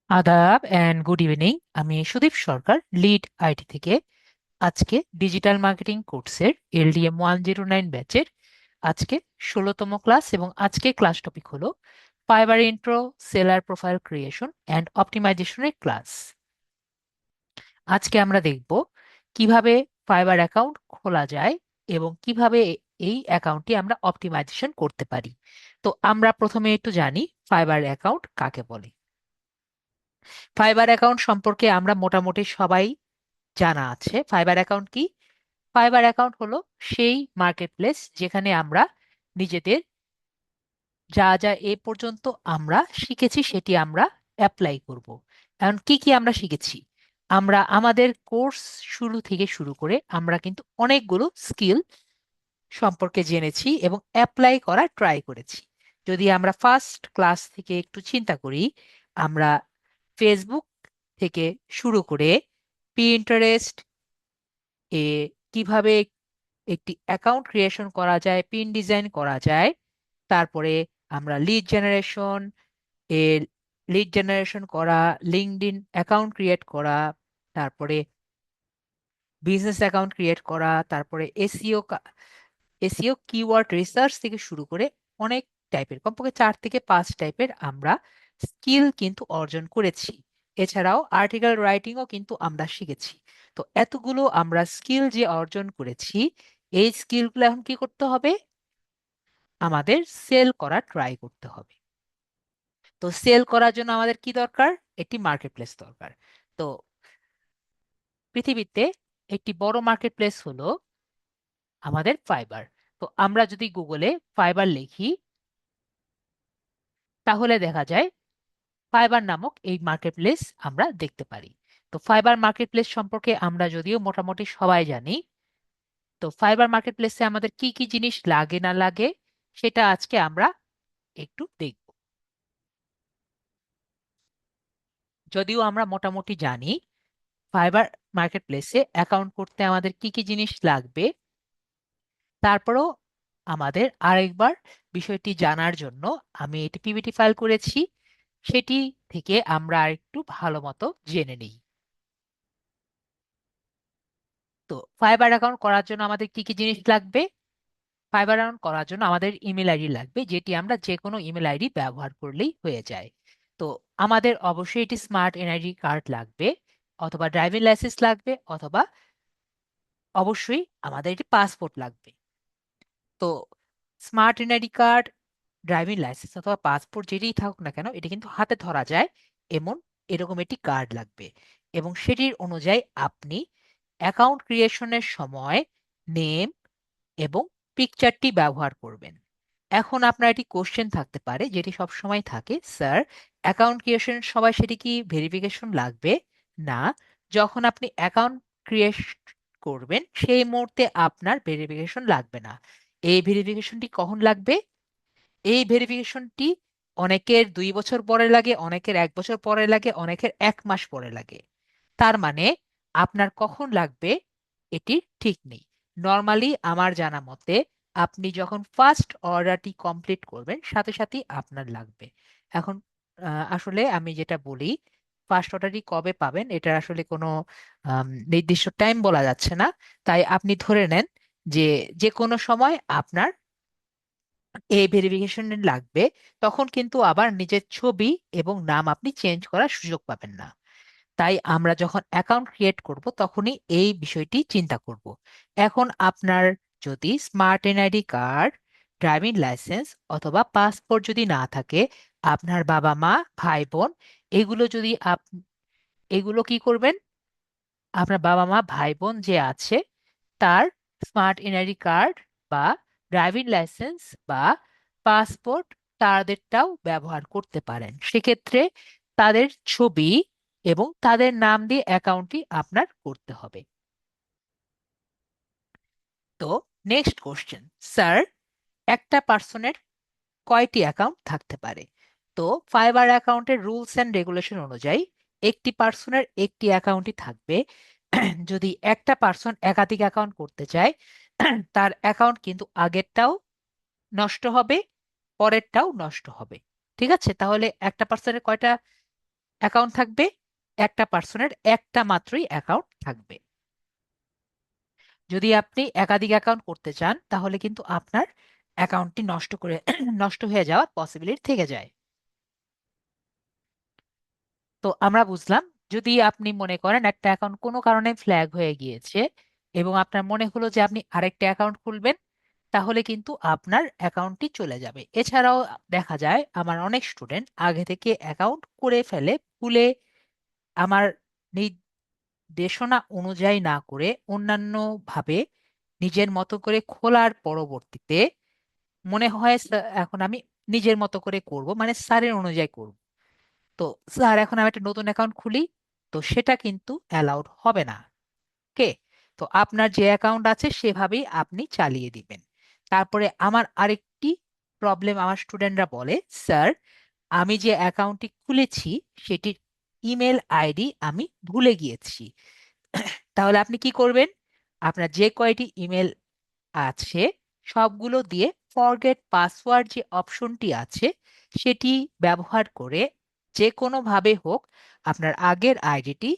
আদাব and good evening. আমি সুদীপ সরকার, lead IT থেকে। আজকে ডিজিটাল মার্কেটিং কোর্সের LDM 109 ব্যাচের আজকে 16তম ক্লাস, এবং আজকে ক্লাস টপিক হলো Fiverr intro, seller profile creation and অপটিমাইজেশনের ক্লাস। আজকে আমরা দেখব কিভাবে ফাইবার অ্যাকাউন্ট খোলা যায় এবং কিভাবে এই অ্যাকাউন্টটি আমরা অপটিমাইজেশন করতে পারি। তো আমরা প্রথমে একটু জানি ফাইবার অ্যাকাউন্ট কাকে বলে। ফাইবার অ্যাকাউন্ট সম্পর্কে আমরা মোটামুটি সবাই জানা আছে। ফাইবার অ্যাকাউন্ট কি? ফাইবার অ্যাকাউন্ট হলো সেই মার্কেটপ্লেস যেখানে আমরা নিজেদের যা যা এ পর্যন্ত আমরা শিখেছি সেটি আমরা অ্যাপ্লাই করব। এখন কি কি আমরা শিখেছি? আমরা আমাদের কোর্স শুরু থেকে শুরু করে আমরা কিন্তু অনেকগুলো স্কিল সম্পর্কে জেনেছি এবং অ্যাপ্লাই করা ট্রাই করেছি। যদি আমরা ফার্স্ট ক্লাস থেকে একটু চিন্তা করি, আমরা ফেসবুক থেকে শুরু করে পিন্টারেস্ট এ কিভাবে একটি অ্যাকাউন্ট ক্রিয়েশন করা যায়, পিন ডিজাইন করা যায়, তারপরে আমরা লিড জেনারেশন করা, লিঙ্কডইন অ্যাকাউন্ট ক্রিয়েট করা, তারপরে বিজনেস অ্যাকাউন্ট ক্রিয়েট করা, তারপরে এসইও কিওয়ার্ড রিসার্চ থেকে শুরু করে অনেক টাইপের, কমপক্ষে 4 থেকে 5 টাইপের আমরা স্কিল কিন্তু অর্জন করেছি। এছাড়াও আর্টিকেল রাইটিংও কিন্তু আমরা শিখেছি। তো এতগুলো আমরা স্কিল যে অর্জন করেছি, এই স্কিলগুলো এখন কি করতে হবে? আমাদের সেল করা ট্রাই করতে হবে। তো সেল করার জন্য আমাদের কি দরকার? একটি মার্কেট প্লেস দরকার। তো পৃথিবীতে একটি বড় মার্কেট প্লেস হলো আমাদের ফাইবার। তো আমরা যদি গুগলে ফাইবার লিখি, তাহলে দেখা যায় ফাইবার নামক এই মার্কেটপ্লেস আমরা দেখতে পারি। তো ফাইবার মার্কেটপ্লেস সম্পর্কে আমরা যদিও মোটামুটি সবাই জানি, তো ফাইবার মার্কেটপ্লেসে আমাদের কি কি জিনিস লাগে না লাগে সেটা আজকে আমরা একটু দেখব। যদিও আমরা মোটামুটি জানি ফাইবার মার্কেটপ্লেসে অ্যাকাউন্ট করতে আমাদের কি কি জিনিস লাগবে, তারপরেও আমাদের আরেকবার বিষয়টি জানার জন্য আমি এটি পিপিটি ফাইল করেছি, সেটি থেকে আমরা আরেকটু ভালো মতো জেনে নিই। তো ফাইবার অ্যাকাউন্ট করার জন্য আমাদের কি কি জিনিস লাগবে? ফাইবার অ্যাকাউন্ট করার জন্য আমাদের ইমেল আইডি লাগবে, যেটি আমরা যে কোনো ইমেল আইডি ব্যবহার করলেই হয়ে যায়। তো আমাদের অবশ্যই এটি স্মার্ট এনআইডি কার্ড লাগবে, অথবা ড্রাইভিং লাইসেন্স লাগবে, অথবা অবশ্যই আমাদের এটি পাসপোর্ট লাগবে। তো smart NID card, driving licence অথবা পাসপোর্ট যেটাই থাকুক না কেন, এটি কিন্তু হাতে ধরা যায় এমন এরকম একটি কার্ড লাগবে, এবং সেটির অনুযায়ী আপনি অ্যাকাউন্ট ক্রিয়েশনের সময় নেম এবং পিকচারটি ব্যবহার করবেন। এখন আপনার একটি কোশ্চেন থাকতে পারে, যেটি সব সময় থাকে, স্যার অ্যাকাউন্ট ক্রিয়েশনের সময় সেটি কি ভেরিফিকেশন লাগবে? না, যখন আপনি অ্যাকাউন্ট ক্রিয়েট করবেন সেই মুহূর্তে আপনার ভেরিফিকেশন লাগবে না। এই ভেরিফিকেশনটি কখন লাগবে? এই ভেরিফিকেশনটি অনেকের 2 বছর পরে লাগে, অনেকের 1 বছর পরে লাগে, অনেকের 1 মাস পরে লাগে। তার মানে আপনার কখন লাগবে এটি ঠিক নেই। নর্মালি আমার জানা মতে আপনি যখন ফার্স্ট অর্ডারটি কমপ্লিট করবেন সাথে সাথেই আপনার লাগবে। এখন আসলে আমি যেটা বলি, ফার্স্ট অর্ডারটি কবে পাবেন এটার আসলে কোনো নির্দিষ্ট টাইম বলা যাচ্ছে না। তাই আপনি ধরে নেন যে যে কোনো সময় আপনার এই ভেরিফিকেশন লাগবে, তখন কিন্তু আবার নিজের ছবি এবং নাম আপনি চেঞ্জ করার সুযোগ পাবেন না। তাই আমরা যখন অ্যাকাউন্ট ক্রিয়েট করব তখনই এই বিষয়টি চিন্তা করব। এখন আপনার যদি smart NID card, driving licence অথবা পাসপোর্ট যদি না থাকে, আপনার বাবা মা, ভাই বোন, এগুলো যদি এগুলো কি করবেন? আপনার বাবা মা, ভাই বোন যে আছে তার স্মার্ট এনআইডি কার্ড বা ড্রাইভিং লাইসেন্স বা পাসপোর্ট, তাদেরটাও ব্যবহার করতে পারেন। সেক্ষেত্রে তাদের ছবি এবং তাদের নাম দিয়ে অ্যাকাউন্টটি আপনার করতে হবে। তো নেক্সট কোশ্চেন, স্যার একটা পার্সনের কয়টি অ্যাকাউন্ট থাকতে পারে? তো ফাইবার অ্যাকাউন্টের রুলস অ্যান্ড রেগুলেশন অনুযায়ী একটি পার্সনের একটি অ্যাকাউন্টই থাকবে। যদি একটা পার্সন একাধিক অ্যাকাউন্ট করতে চায়, তার অ্যাকাউন্ট কিন্তু আগেরটাও নষ্ট হবে, পরেরটাও নষ্ট হবে। ঠিক আছে, তাহলে একটা পার্সনের কয়টা অ্যাকাউন্ট থাকবে, একটা পার্সনের একটা মাত্রই অ্যাকাউন্ট থাকবে। যদি আপনি একাধিক অ্যাকাউন্ট করতে চান তাহলে কিন্তু আপনার অ্যাকাউন্টটি নষ্ট করে নষ্ট হয়ে যাওয়ার পসিবিলিটি থেকে যায়। তো আমরা বুঝলাম, যদি আপনি মনে করেন একটা অ্যাকাউন্ট কোনো কারণে ফ্ল্যাগ হয়ে গিয়েছে এবং আপনার মনে হলো যে আপনি আরেকটা অ্যাকাউন্ট খুলবেন, তাহলে কিন্তু আপনার অ্যাকাউন্টটি চলে যাবে। এছাড়াও দেখা যায় আমার অনেক স্টুডেন্ট আগে থেকে অ্যাকাউন্ট করে ফেলে, ভুলে আমার নির্দেশনা অনুযায়ী না করে অন্যান্য ভাবে নিজের মতো করে খোলার পরবর্তীতে মনে হয় এখন আমি নিজের মতো করে করব, মানে স্যারের অনুযায়ী করব। তো স্যার এখন আমি একটা নতুন অ্যাকাউন্ট খুলি, তো সেটা কিন্তু অ্যালাউড হবে না। কে? তো আপনার যে অ্যাকাউন্ট আছে সেভাবেই আপনি চালিয়ে দিবেন। তারপরে আমার আরেকটি প্রবলেম আমার স্টুডেন্টরা বলে, স্যার আমি যে অ্যাকাউন্টটি খুলেছি সেটির ইমেল আইডি আমি ভুলে গিয়েছি। তাহলে আপনি কি করবেন? আপনার যে কয়টি ইমেল আছে সবগুলো দিয়ে ফরগেট পাসওয়ার্ড যে অপশনটি আছে সেটি ব্যবহার করে যে কোনো ভাবে হোক আপনার আগের আইডিটি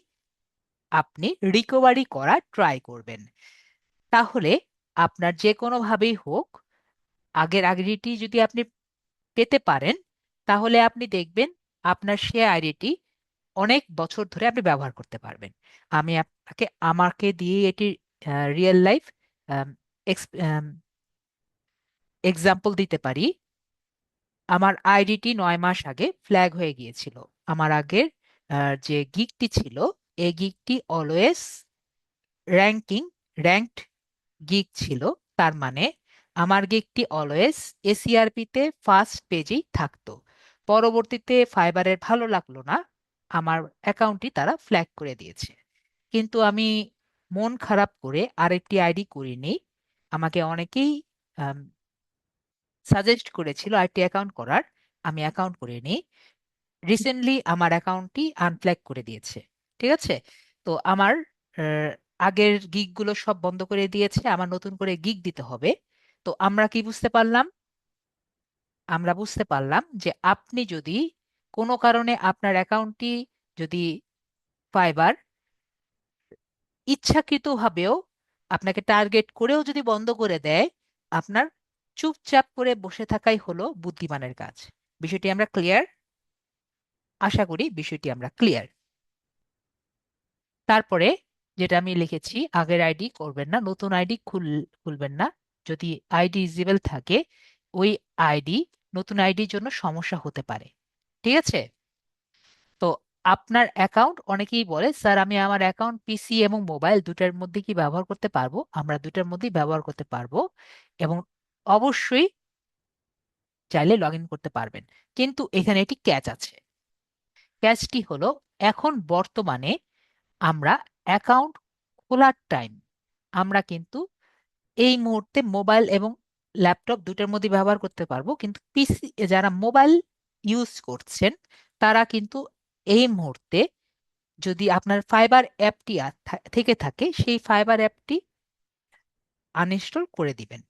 আপনি রিকভারি করার ট্রাই করবেন। তাহলে আপনার যে কোনো ভাবেই হোক আগের আইডিটি যদি আপনি পেতে পারেন, তাহলে আপনি দেখবেন আপনার সে আইডিটি অনেক বছর ধরে আপনি ব্যবহার করতে পারবেন। আমি আপনাকে আমাকে দিয়ে এটি রিয়েল লাইফ এক্সাম্পল দিতে পারি। আমার আইডিটি 9 মাস আগে ফ্ল্যাগ হয়ে গিয়েছিল। আমার আগের যে গিগটি ছিল, এই গিগটি অলওয়েজ র্যাঙ্কিং র্যাঙ্কড গিগ ছিল। তার মানে আমার গিগটি অলওয়েজ এসিআরপি তে ফার্স্ট পেজেই থাকতো। পরবর্তীতে ফাইবারের ভালো লাগলো না, আমার অ্যাকাউন্টটি তারা ফ্ল্যাগ করে দিয়েছে। কিন্তু আমি মন খারাপ করে আরেকটি আইডি করিনি। আমাকে অনেকেই সাজেস্ট করেছিল আরেকটি অ্যাকাউন্ট করার, আমি অ্যাকাউন্ট করিনি। রিসেন্টলি আমার অ্যাকাউন্টটি আনফ্ল্যাগ করে দিয়েছে। ঠিক আছে? তো আমার আহ, আগের গিগ গুলো সব বন্ধ করে দিয়েছে, আমার নতুন করে গিগ দিতে হবে। তো আমরা কি বুঝতে পারলাম? আমরা বুঝতে পারলাম যে আপনি যদি কোনো কারণে আপনার অ্যাকাউন্টটি যদি ফাইবার ইচ্ছাকৃতভাবেও আপনাকে টার্গেট করেও যদি বন্ধ করে দেয়, আপনার চুপচাপ করে বসে থাকাই হলো বুদ্ধিমানের কাজ। বিষয়টি আমরা ক্লিয়ার? আশা করি বিষয়টি আমরা ক্লিয়ার। তারপরে যেটা আমি লিখেছি, আগের আইডি করবেন না, নতুন আইডি খুলবেন না। যদি আইডি ইজিবল থাকে, ওই আইডি নতুন আইডির জন্য সমস্যা হতে পারে। ঠিক আছে? তো আপনার অ্যাকাউন্ট, অনেকেই বলে স্যার আমি আমার অ্যাকাউন্ট পিসি এবং মোবাইল দুটার মধ্যে কি ব্যবহার করতে পারবো? আমরা দুটার মধ্যেই ব্যবহার করতে পারবো এবং অবশ্যই চাইলে লগ ইন করতে পারবেন। কিন্তু এখানে একটি ক্যাচ আছে। ক্যাচটি হলো, এখন বর্তমানে আমরা অ্যাকাউন্ট খোলার টাইম আমরা কিন্তু এই মুহূর্তে মোবাইল এবং ল্যাপটপ দুটোর মধ্যে ব্যবহার করতে পারবো, কিন্তু পিসি যারা মোবাইল ইউজ করছেন তারা কিন্তু এই মুহূর্তে যদি আপনার ফাইবার অ্যাপটি থেকে থাকে সেই ফাইবার অ্যাপটি আনইনস্টল করে দিবেন।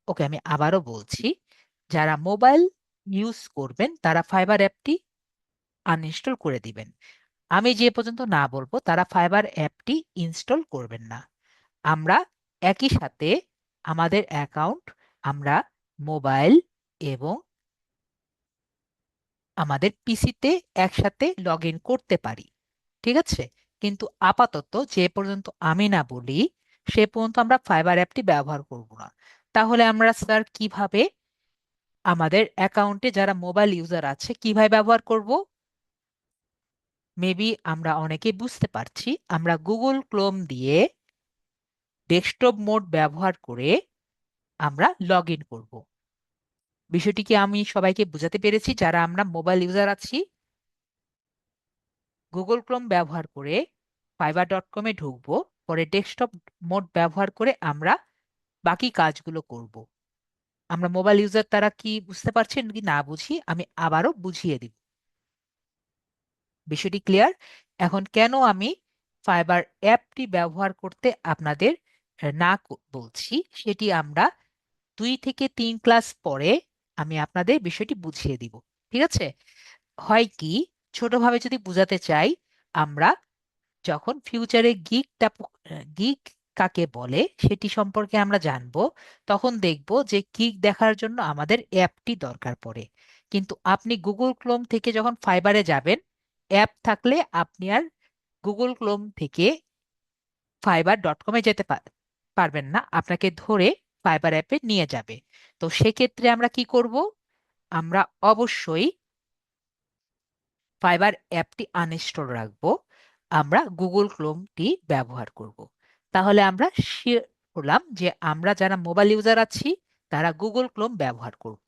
ওকে, আমি আবারও বলছি, যারা মোবাইল ইউজ করবেন তারা ফাইবার অ্যাপটি আনইনস্টল করে দিবেন। আমি যে পর্যন্ত না বলবো তারা ফাইবার অ্যাপটি ইনস্টল করবেন না। আমরা একই সাথে আমাদের অ্যাকাউন্ট আমরা মোবাইল এবং আমাদের পিসিতে একসাথে লগ ইন করতে পারি। ঠিক আছে? কিন্তু আপাতত যে পর্যন্ত আমি না বলি সে পর্যন্ত আমরা ফাইবার অ্যাপটি ব্যবহার করব না। তাহলে আমরা স্যার কিভাবে আমাদের অ্যাকাউন্টে যারা মোবাইল ইউজার আছে কিভাবে ব্যবহার করব? মেবি আমরা অনেকে বুঝতে পারছি, আমরা গুগল ক্রোম দিয়ে ডেস্কটপ মোড ব্যবহার করে আমরা লগ ইন করবো। বিষয়টি কি আমি সবাইকে বোঝাতে পেরেছি যারা আমরা মোবাইল ইউজার আছি? গুগল ক্রোম ব্যবহার করে fiverr.com-এ ঢুকবো, পরে ডেস্কটপ মোড ব্যবহার করে আমরা বাকি কাজগুলো করব। আমরা মোবাইল ইউজার তারা কি বুঝতে পারছেন কি না বুঝি আমি আবারও বুঝিয়ে দিব। বিষয়টি ক্লিয়ার? এখন কেন আমি ফাইবার অ্যাপটি ব্যবহার করতে আপনাদের না বলছি সেটি আমরা 2 থেকে 3 ক্লাস পরে আমি আপনাদের বিষয়টি বুঝিয়ে দিব। ঠিক আছে? হয় কি, ছোটভাবে যদি বোঝাতে চাই, আমরা যখন ফিউচারে গিগ কাকে বলে সেটি সম্পর্কে আমরা জানবো, তখন দেখব যে গিগ দেখার জন্য আমাদের অ্যাপটি দরকার পড়ে। কিন্তু আপনি গুগল ক্রোম থেকে যখন ফাইবারে যাবেন, অ্যাপ থাকলে আপনি আর গুগল ক্রোম থেকে fiber.com-এ যেতে পারবেন না, আপনাকে ধরে ফাইবার অ্যাপে নিয়ে যাবে। তো সেক্ষেত্রে আমরা কি করব? আমরা অবশ্যই ফাইবার অ্যাপটি আনইনস্টল রাখবো, আমরা গুগল ক্রোমটি ব্যবহার করব। তাহলে আমরা শিওর হলাম যে আমরা যারা মোবাইল ইউজার আছি তারা গুগল ক্রোম ব্যবহার করব।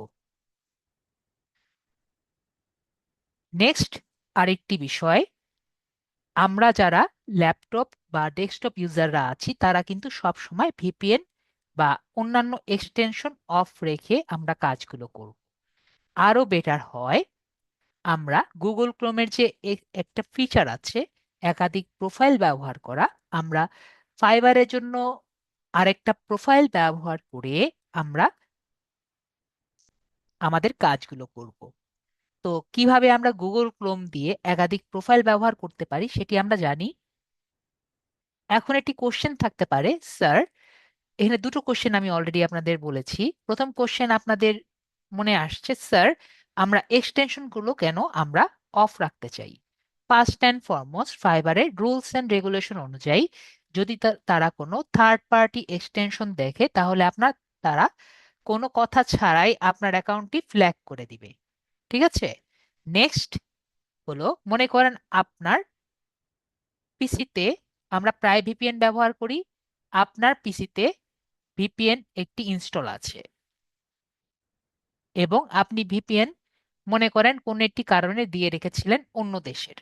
নেক্সট, আরেকটি বিষয়, আমরা যারা ল্যাপটপ বা ডেস্কটপ ইউজাররা আছি তারা কিন্তু সব সময় ভিপিএন বা অন্যান্য এক্সটেনশন অফ রেখে আমরা কাজগুলো করব। আরো বেটার হয় আমরা গুগল ক্রোমের যে একটা ফিচার আছে একাধিক প্রোফাইল ব্যবহার করা, আমরা ফাইবারের জন্য আরেকটা প্রোফাইল ব্যবহার করে আমরা আমাদের কাজগুলো করব। তো কিভাবে আমরা গুগল ক্রোম দিয়ে একাধিক প্রোফাইল ব্যবহার করতে পারি সেটি আমরা জানি। এখন একটি কোশ্চেন থাকতে পারে, স্যার, এখানে দুটো কোশ্চেন আমি অলরেডি আপনাদের বলেছি। প্রথম কোশ্চেন আপনাদের মনে আসছে, স্যার আমরা এক্সটেনশন গুলো কেন আমরা অফ রাখতে চাই? ফার্স্ট অ্যান্ড ফরমোস্ট, ফাইবারের রুলস অ্যান্ড রেগুলেশন অনুযায়ী যদি তারা কোনো থার্ড পার্টি এক্সটেনশন দেখে তাহলে তারা কোনো কথা ছাড়াই আপনার অ্যাকাউন্টটি ফ্ল্যাগ করে দিবে। ঠিক আছে। নেক্সট হলো, মনে করেন আপনার পিসিতে, আমরা প্রায় ভিপিএন ব্যবহার করি, আপনার পিসিতে ভিপিএন একটি ইনস্টল আছে এবং আপনি ভিপিএন মনে করেন কোন একটি কারণে দিয়ে রেখেছিলেন অন্য দেশের,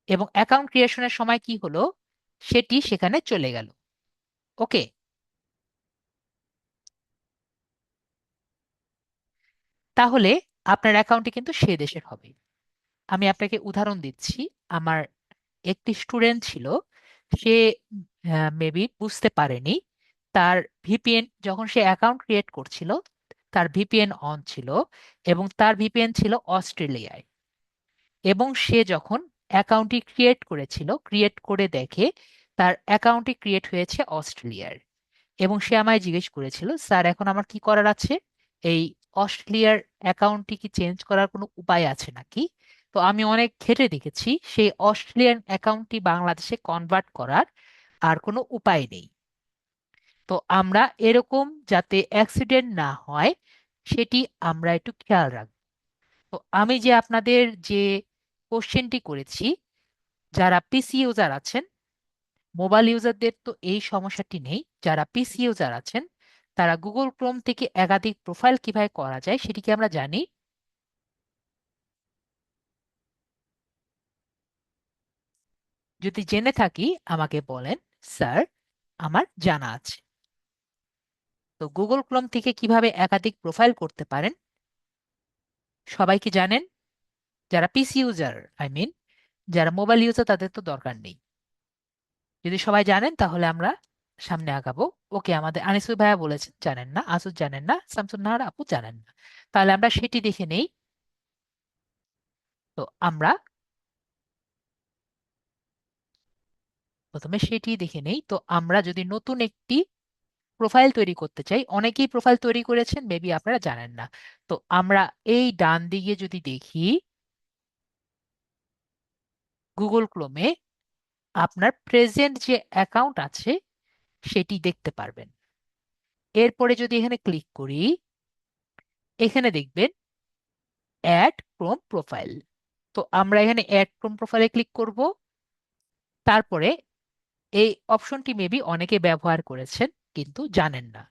এবং অ্যাকাউন্ট ক্রিয়েশনের সময় কি হলো, সেটি সেখানে চলে গেল। ওকে, তাহলে আপনার অ্যাকাউন্টটি কিন্তু সে দেশের হবে। আমি আপনাকে উদাহরণ দিচ্ছি। আমার একটি স্টুডেন্ট ছিল, সে মেবি বুঝতে পারেনি, তার ভিপিএন যখন সে অ্যাকাউন্ট ক্রিয়েট করছিল তার ভিপিএন অন ছিল এবং তার ভিপিএন ছিল অস্ট্রেলিয়ায়। এবং সে যখন অ্যাকাউন্টটি ক্রিয়েট করেছিল, ক্রিয়েট করে দেখে তার অ্যাকাউন্টটি ক্রিয়েট হয়েছে অস্ট্রেলিয়ার। এবং সে আমায় জিজ্ঞেস করেছিল, স্যার এখন আমার কি করার আছে? এই অস্ট্রেলিয়ার অ্যাকাউন্টটি কি চেঞ্জ করার কোনো উপায় আছে নাকি? তো আমি অনেক ঘেঁটে দেখেছি, সেই অস্ট্রেলিয়ান অ্যাকাউন্টটি বাংলাদেশে কনভার্ট করার আর কোনো উপায় নেই। তো আমরা এরকম যাতে অ্যাক্সিডেন্ট না হয় সেটি আমরা একটু খেয়াল রাখবো। তো আমি যে আপনাদের যে কোশ্চেনটি করেছি, যারা পিসি ইউজার আছেন, মোবাইল ইউজারদের তো এই সমস্যাটি নেই, যারা পিসি ইউজার আছেন তারা গুগল ক্রোম থেকে একাধিক প্রোফাইল কিভাবে করা যায় সেটি কি আমরা জানি? যদি জেনে থাকি আমাকে বলেন, স্যার আমার জানা আছে। তো গুগল ক্রোম থেকে কিভাবে একাধিক প্রোফাইল করতে পারেন সবাই কি জানেন? যারা পিসি ইউজার, আই মিন যারা মোবাইল ইউজার তাদের তো দরকার নেই। যদি সবাই জানেন তাহলে আমরা সামনে আগাবো। ওকে, আমাদের আনিসুল ভাইয়া বলেছেন জানেন না, আসুদ জানেন না, শামসুন নাহার আপু জানেন না। তাহলে আমরা সেটি দেখে নেই। তো আমরা প্রথমে সেটি দেখে নেই। তো আমরা যদি নতুন একটি প্রোফাইল তৈরি করতে চাই, অনেকেই প্রোফাইল তৈরি করেছেন, মেবি আপনারা জানেন না। তো আমরা এই ডান দিকে যদি দেখি গুগল ক্রোমে, আপনার প্রেজেন্ট যে অ্যাকাউন্ট আছে সেটি দেখতে পারবেন। এরপরে যদি এখানে ক্লিক করি, এখানে দেখবেন অ্যাড ক্রোম প্রোফাইল। তো আমরা এখানে অ্যাড ক্রোম প্রোফাইলে ক্লিক করব। তারপরে এই অপশনটি মেবি অনেকে ব্যবহার করেছেন কিন্তু জানেন না।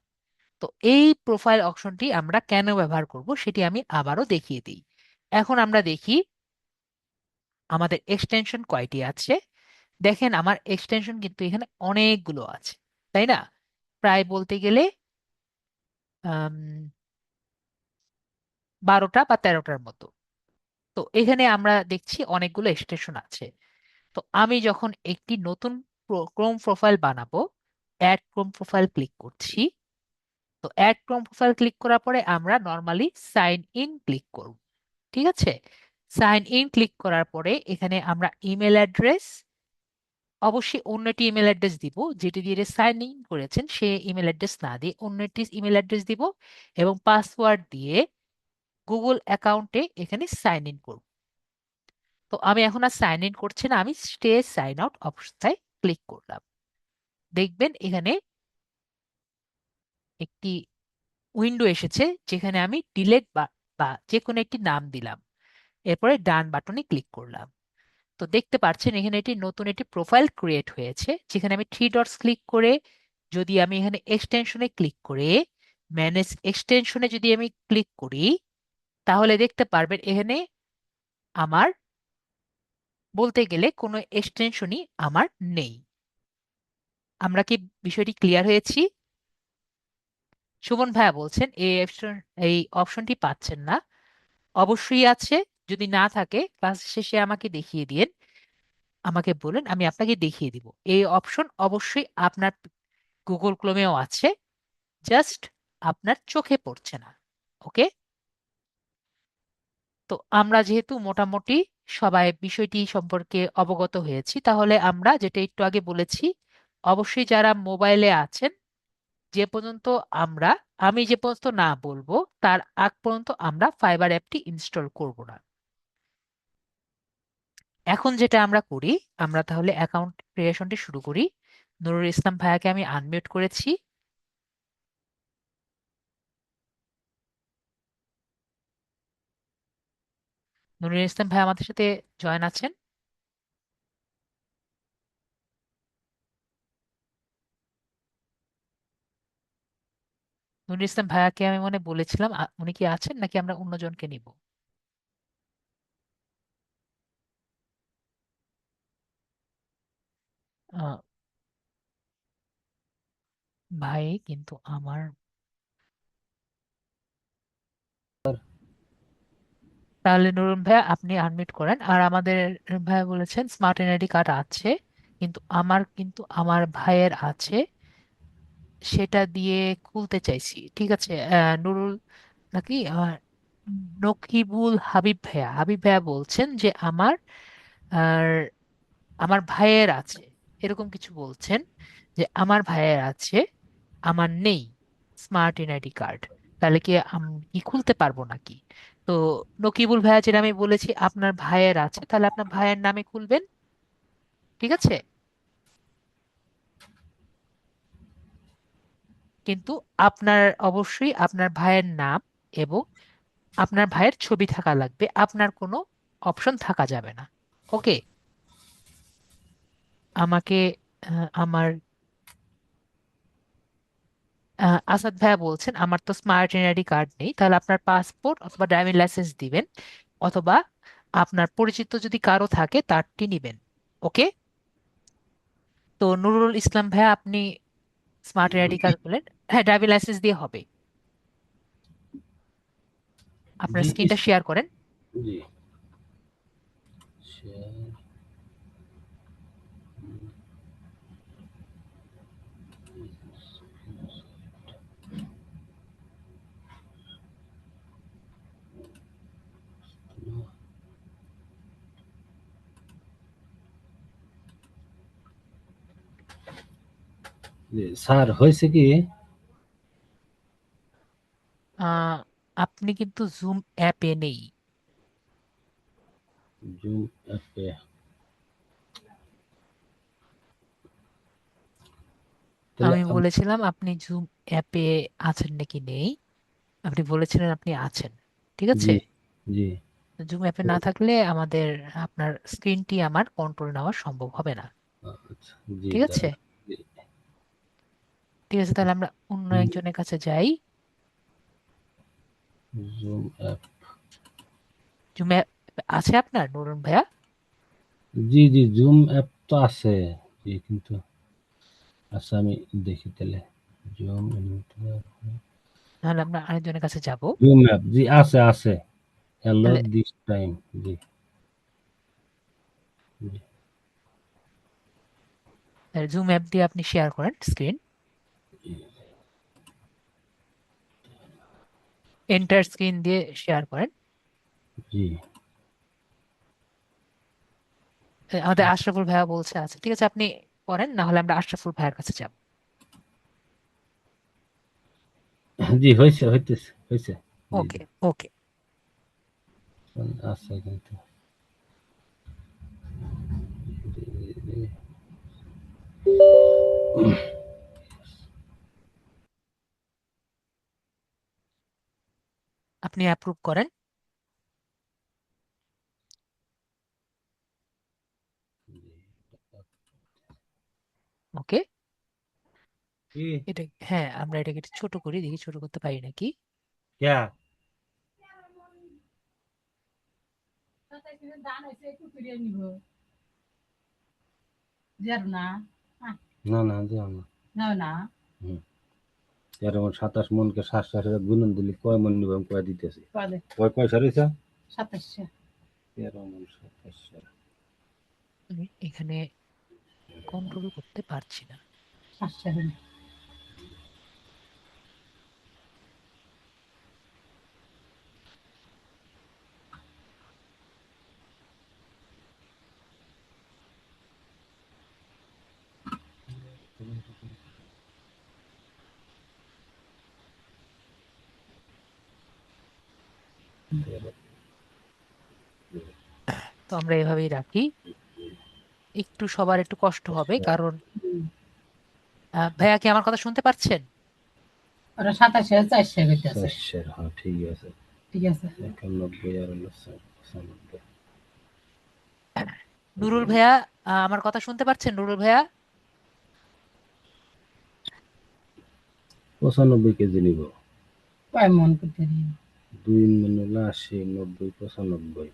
তো এই প্রোফাইল অপশনটি আমরা কেন ব্যবহার করব সেটি আমি আবারও দেখিয়ে দিই। এখন আমরা দেখি আমাদের এক্সটেনশন কয়টি আছে। দেখেন আমার এক্সটেনশন কিন্তু এখানে অনেকগুলো আছে, তাই না? প্রায় বলতে গেলে 12টা বা 13টার মতো। তো এখানে আমরা দেখছি অনেকগুলো এক্সটেনশন আছে। তো আমি যখন একটি নতুন ক্রোম প্রোফাইল বানাবো, অ্যাড ক্রোম প্রোফাইল ক্লিক করছি। তো অ্যাড ক্রোম প্রোফাইল ক্লিক করার পরে আমরা নর্মালি সাইন ইন ক্লিক করব। ঠিক আছে। সাইন ইন ক্লিক করার পরে এখানে আমরা ইমেল অ্যাড্রেস, অবশ্যই অন্য একটি ইমেল অ্যাড্রেস দিব, যেটি দিয়ে সাইন ইন করেছেন সে ইমেল অ্যাড্রেস না দিয়ে অন্য একটি ইমেল অ্যাড্রেস দিব, এবং পাসওয়ার্ড দিয়ে গুগল অ্যাকাউন্টে এখানে সাইন ইন করব। তো আমি এখন আর সাইন ইন করছি না, আমি স্টে সাইন আউট অবস্থায় ক্লিক করলাম। দেখবেন এখানে একটি উইন্ডো এসেছে যেখানে আমি ডিলেট বা বা যে কোনো একটি নাম দিলাম, এরপরে ডান বাটনে ক্লিক করলাম। তো দেখতে পাচ্ছেন এখানে একটি নতুন একটি প্রোফাইল ক্রিয়েট হয়েছে, যেখানে আমি থ্রি ডটস ক্লিক করে যদি আমি এখানে এক্সটেনশনে ক্লিক করে ম্যানেজ এক্সটেনশনে যদি আমি ক্লিক করি, তাহলে দেখতে পারবেন এখানে আমার বলতে গেলে কোনো এক্সটেনশনই আমার নেই। আমরা কি বিষয়টি ক্লিয়ার হয়েছি? সুমন ভাইয়া বলছেন এই অপশনটি পাচ্ছেন না। অবশ্যই আছে, যদি না থাকে ক্লাস শেষে আমাকে দেখিয়ে দিন, আমাকে বলেন, আমি আপনাকে দেখিয়ে দিব। এই অপশন অবশ্যই আপনার গুগল ক্রোমেও আছে, জাস্ট আপনার চোখে পড়ছে না। ওকে, তো আমরা যেহেতু মোটামুটি সবাই বিষয়টি সম্পর্কে অবগত হয়েছি, তাহলে আমরা যেটা একটু আগে বলেছি, অবশ্যই যারা মোবাইলে আছেন, যে পর্যন্ত আমরা আমি যে পর্যন্ত না বলবো তার আগ পর্যন্ত আমরা ফাইবার অ্যাপটি ইনস্টল করব না। এখন যেটা আমরা করি, আমরা তাহলে অ্যাকাউন্ট ক্রিয়েশনটি শুরু করি। নুরুল ইসলাম ভাইয়াকে আমি আনমিউট করেছি। নুরুল ইসলাম ভাই আমাদের সাথে জয়েন আছেন? নুরুল ইসলাম ভাইয়াকে আমি মনে বলেছিলাম, উনি কি আছেন নাকি আমরা অন্যজনকে নিব? আহ, ভাই কিন্তু আমার, তাহলে নুরুল ভাইয়া আপনি আনমিউট করেন। আর আমাদের ভাইয়া বলেছেন স্মার্ট এনআইডি কার্ড আছে, কিন্তু আমার ভাইয়ের আছে, সেটা দিয়ে খুলতে চাইছি। ঠিক আছে, নুরুল নাকি নকিবুল হাবিব ভাইয়া বলছেন যে আর আমার ভাইয়ের আছে, এরকম কিছু বলছেন, যে আমার ভাইয়ের আছে, আমার নেই স্মার্ট এনআইডি কার্ড। তাহলে কি আমি কি খুলতে পারবো নাকি? তো নকিবুল ভাইয়া, যেটা আমি বলেছি আপনার ভাইয়ের আছে, তাহলে আপনার ভাইয়ের নামে খুলবেন। ঠিক আছে, কিন্তু আপনার অবশ্যই আপনার ভাইয়ের নাম এবং আপনার ভাইয়ের ছবি থাকা লাগবে, আপনার কোনো অপশন থাকা যাবে না। ওকে, আমাকে আমার আসাদ ভাইয়া বলছেন আমার তো স্মার্ট এনআইডি কার্ড নেই, তাহলে আপনার পাসপোর্ট অথবা ড্রাইভিং লাইসেন্স দিবেন, অথবা আপনার পরিচিত যদি কারো থাকে তারটি নিবেন। ওকে, তো নুরুল ইসলাম ভাইয়া আপনি স্মার্ট এনআইডি কার্ড বলেন, হ্যাঁ ড্রাইভিং লাইসেন্স দিয়ে হবে। আপনার জি স্ক্রিনটা শেয়ার করেন। জি শেয়ার স্যার হয়েছে কি আহ, আপনি কিন্তু জুম অ্যাপে নেই। জুম অ্যাপে তাহলে আমি বলেছিলাম আপনি জুম অ্যাপে আছেন নাকি নেই, আপনি বলেছিলেন আপনি আছেন। ঠিক আছে, জি জি জুম অ্যাপে না থাকলে আপনার স্ক্রিনটি আমার কন্ট্রোল নেওয়া সম্ভব হবে না। আচ্ছা জি ঠিক আছে, দাঁড়ান জি, ঠিক আছে, তাহলে আমরা অন্য একজনের কাছে যাই। জুম অ্যাপ জুম অ্যাপ আছে আপনার নুরুন ভাইয়া? জি জি জুম অ্যাপ তো আছে জি কিন্তু আচ্ছা আমি দেখি তাহলে জুম তাহলে আমরা আরেকজনের কাছে যাব। জুম অ্যাপ জি আছে আছে হ্যালো তাহলে this time G G zoom app দিয়ে আপনি শেয়ার করেন স্ক্রিন, এন্টার স্ক্রিন দিয়ে শেয়ার করেন। জি আমাদের আশরাফুল ভাইয়া বলছে আছে, ঠিক আছে আপনি করেন, না হলে আমরা আশরাফুল ভাইয়ের কাছে যাব। জি, হয়েছে, হইতেছে, হয়েছে। জি ওকে জি, ওকে। আছে কিন্তু। জি, জি। আপনি অ্যাপ্রুভ করেন। ওকে। কি? এটা, হ্যাঁ আমরা এটাকে একটু ছোট করি, দেখি ছোট করতে পারি নাকি। ক্যা? না না, যাও না। হুম। 13 মণ 27 মণকে 7 গুণন দিলে কয় মণ নিব আমি কয় দিতেছি। কয় সার হইছে? 13 মণ 27। আমি এখানে কন্ট্রোল করতে পারছি না। তো আমরা এভাবেই রাখি, একটু সবার একটু কষ্ট হবে কারণ ভাইয়া কি আমার কথা শুনতে পাচ্ছেন? ওরা 27,400 কইতাছে। 4, হ্যাঁ ঠিক আছে। ঠিক আছে। 91 আর হলো 95। নুরুল ভাইয়া, আমার কথা শুনতে পাচ্ছেন নুরুল ভাইয়া? 95 কেজি নিব। কয় মন করতে দিন? 2 মণ হলো 80, 90, 95।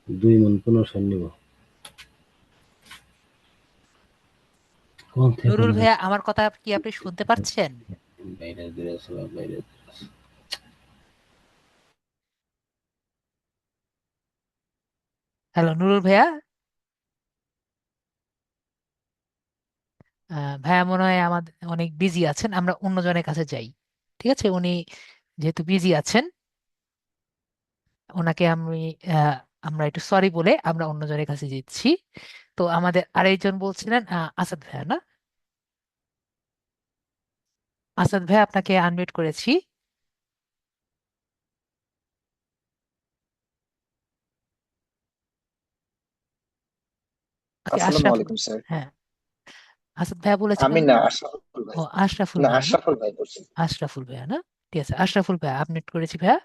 2 মণ 15 নিব। কোন থেকে নুরুল ভাইয়া আমার কথা কি আপনি শুনতে পাচ্ছেন? বাইরে দিয়ে আসলে বাইরে দিয়ে আসলে। হ্যালো নুরুল ভাইয়া। ভাইয়া মনে হয় আমাদের অনেক বিজি আছেন, আমরা অন্যজনের কাছে যাই। ঠিক আছে, উনি যেহেতু বিজি আছেন, ওনাকে আমি আহ, আমরা একটু সরি বলে আমরা অন্যজনের কাছে যাচ্ছি। তো আমাদের আরেকজন বলছিলেন আসাদ ভাইয়া, না? আসাদ ভাইয়া, আপনাকে আনমিউট করেছি। ওকে, আসসালামু আশরাফুল। আলাইকুম স্যার। হ্যাঁ, আসাদ ভাইয়া আমি বলেছিলেন। না, আশরাফুল ভাই। ও, আশরাফুল না, ভাইয়া, না? আশরাফুল ভাই বলছি। আশরাফুল ভাইয়া, না? ঠিক আছে, আশরাফুল ভাইয়া আনমিউট করেছি ভাইয়া।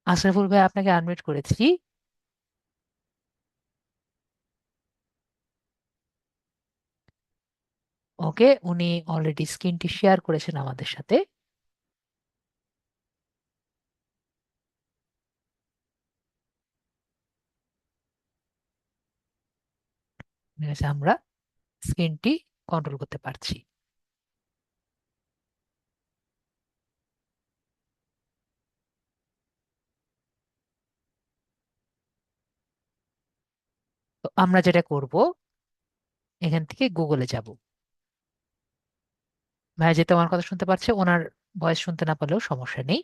আশরাফুল ভাইয়া আপনাকে আনমিউট করেছি। ওকে, উনি অলরেডি স্ক্রিনটি শেয়ার করেছেন আমাদের সাথে। ঠিক আছে, আমরা স্ক্রিনটি কন্ট্রোল করতে পারছি। তো আমরা যেটা করব, এখান থেকে গুগলে যাব। ভাইয়া যেহেতু আমার কথা শুনতে পারছে, ওনার ভয়েস শুনতে না পারলেও সমস্যা নেই।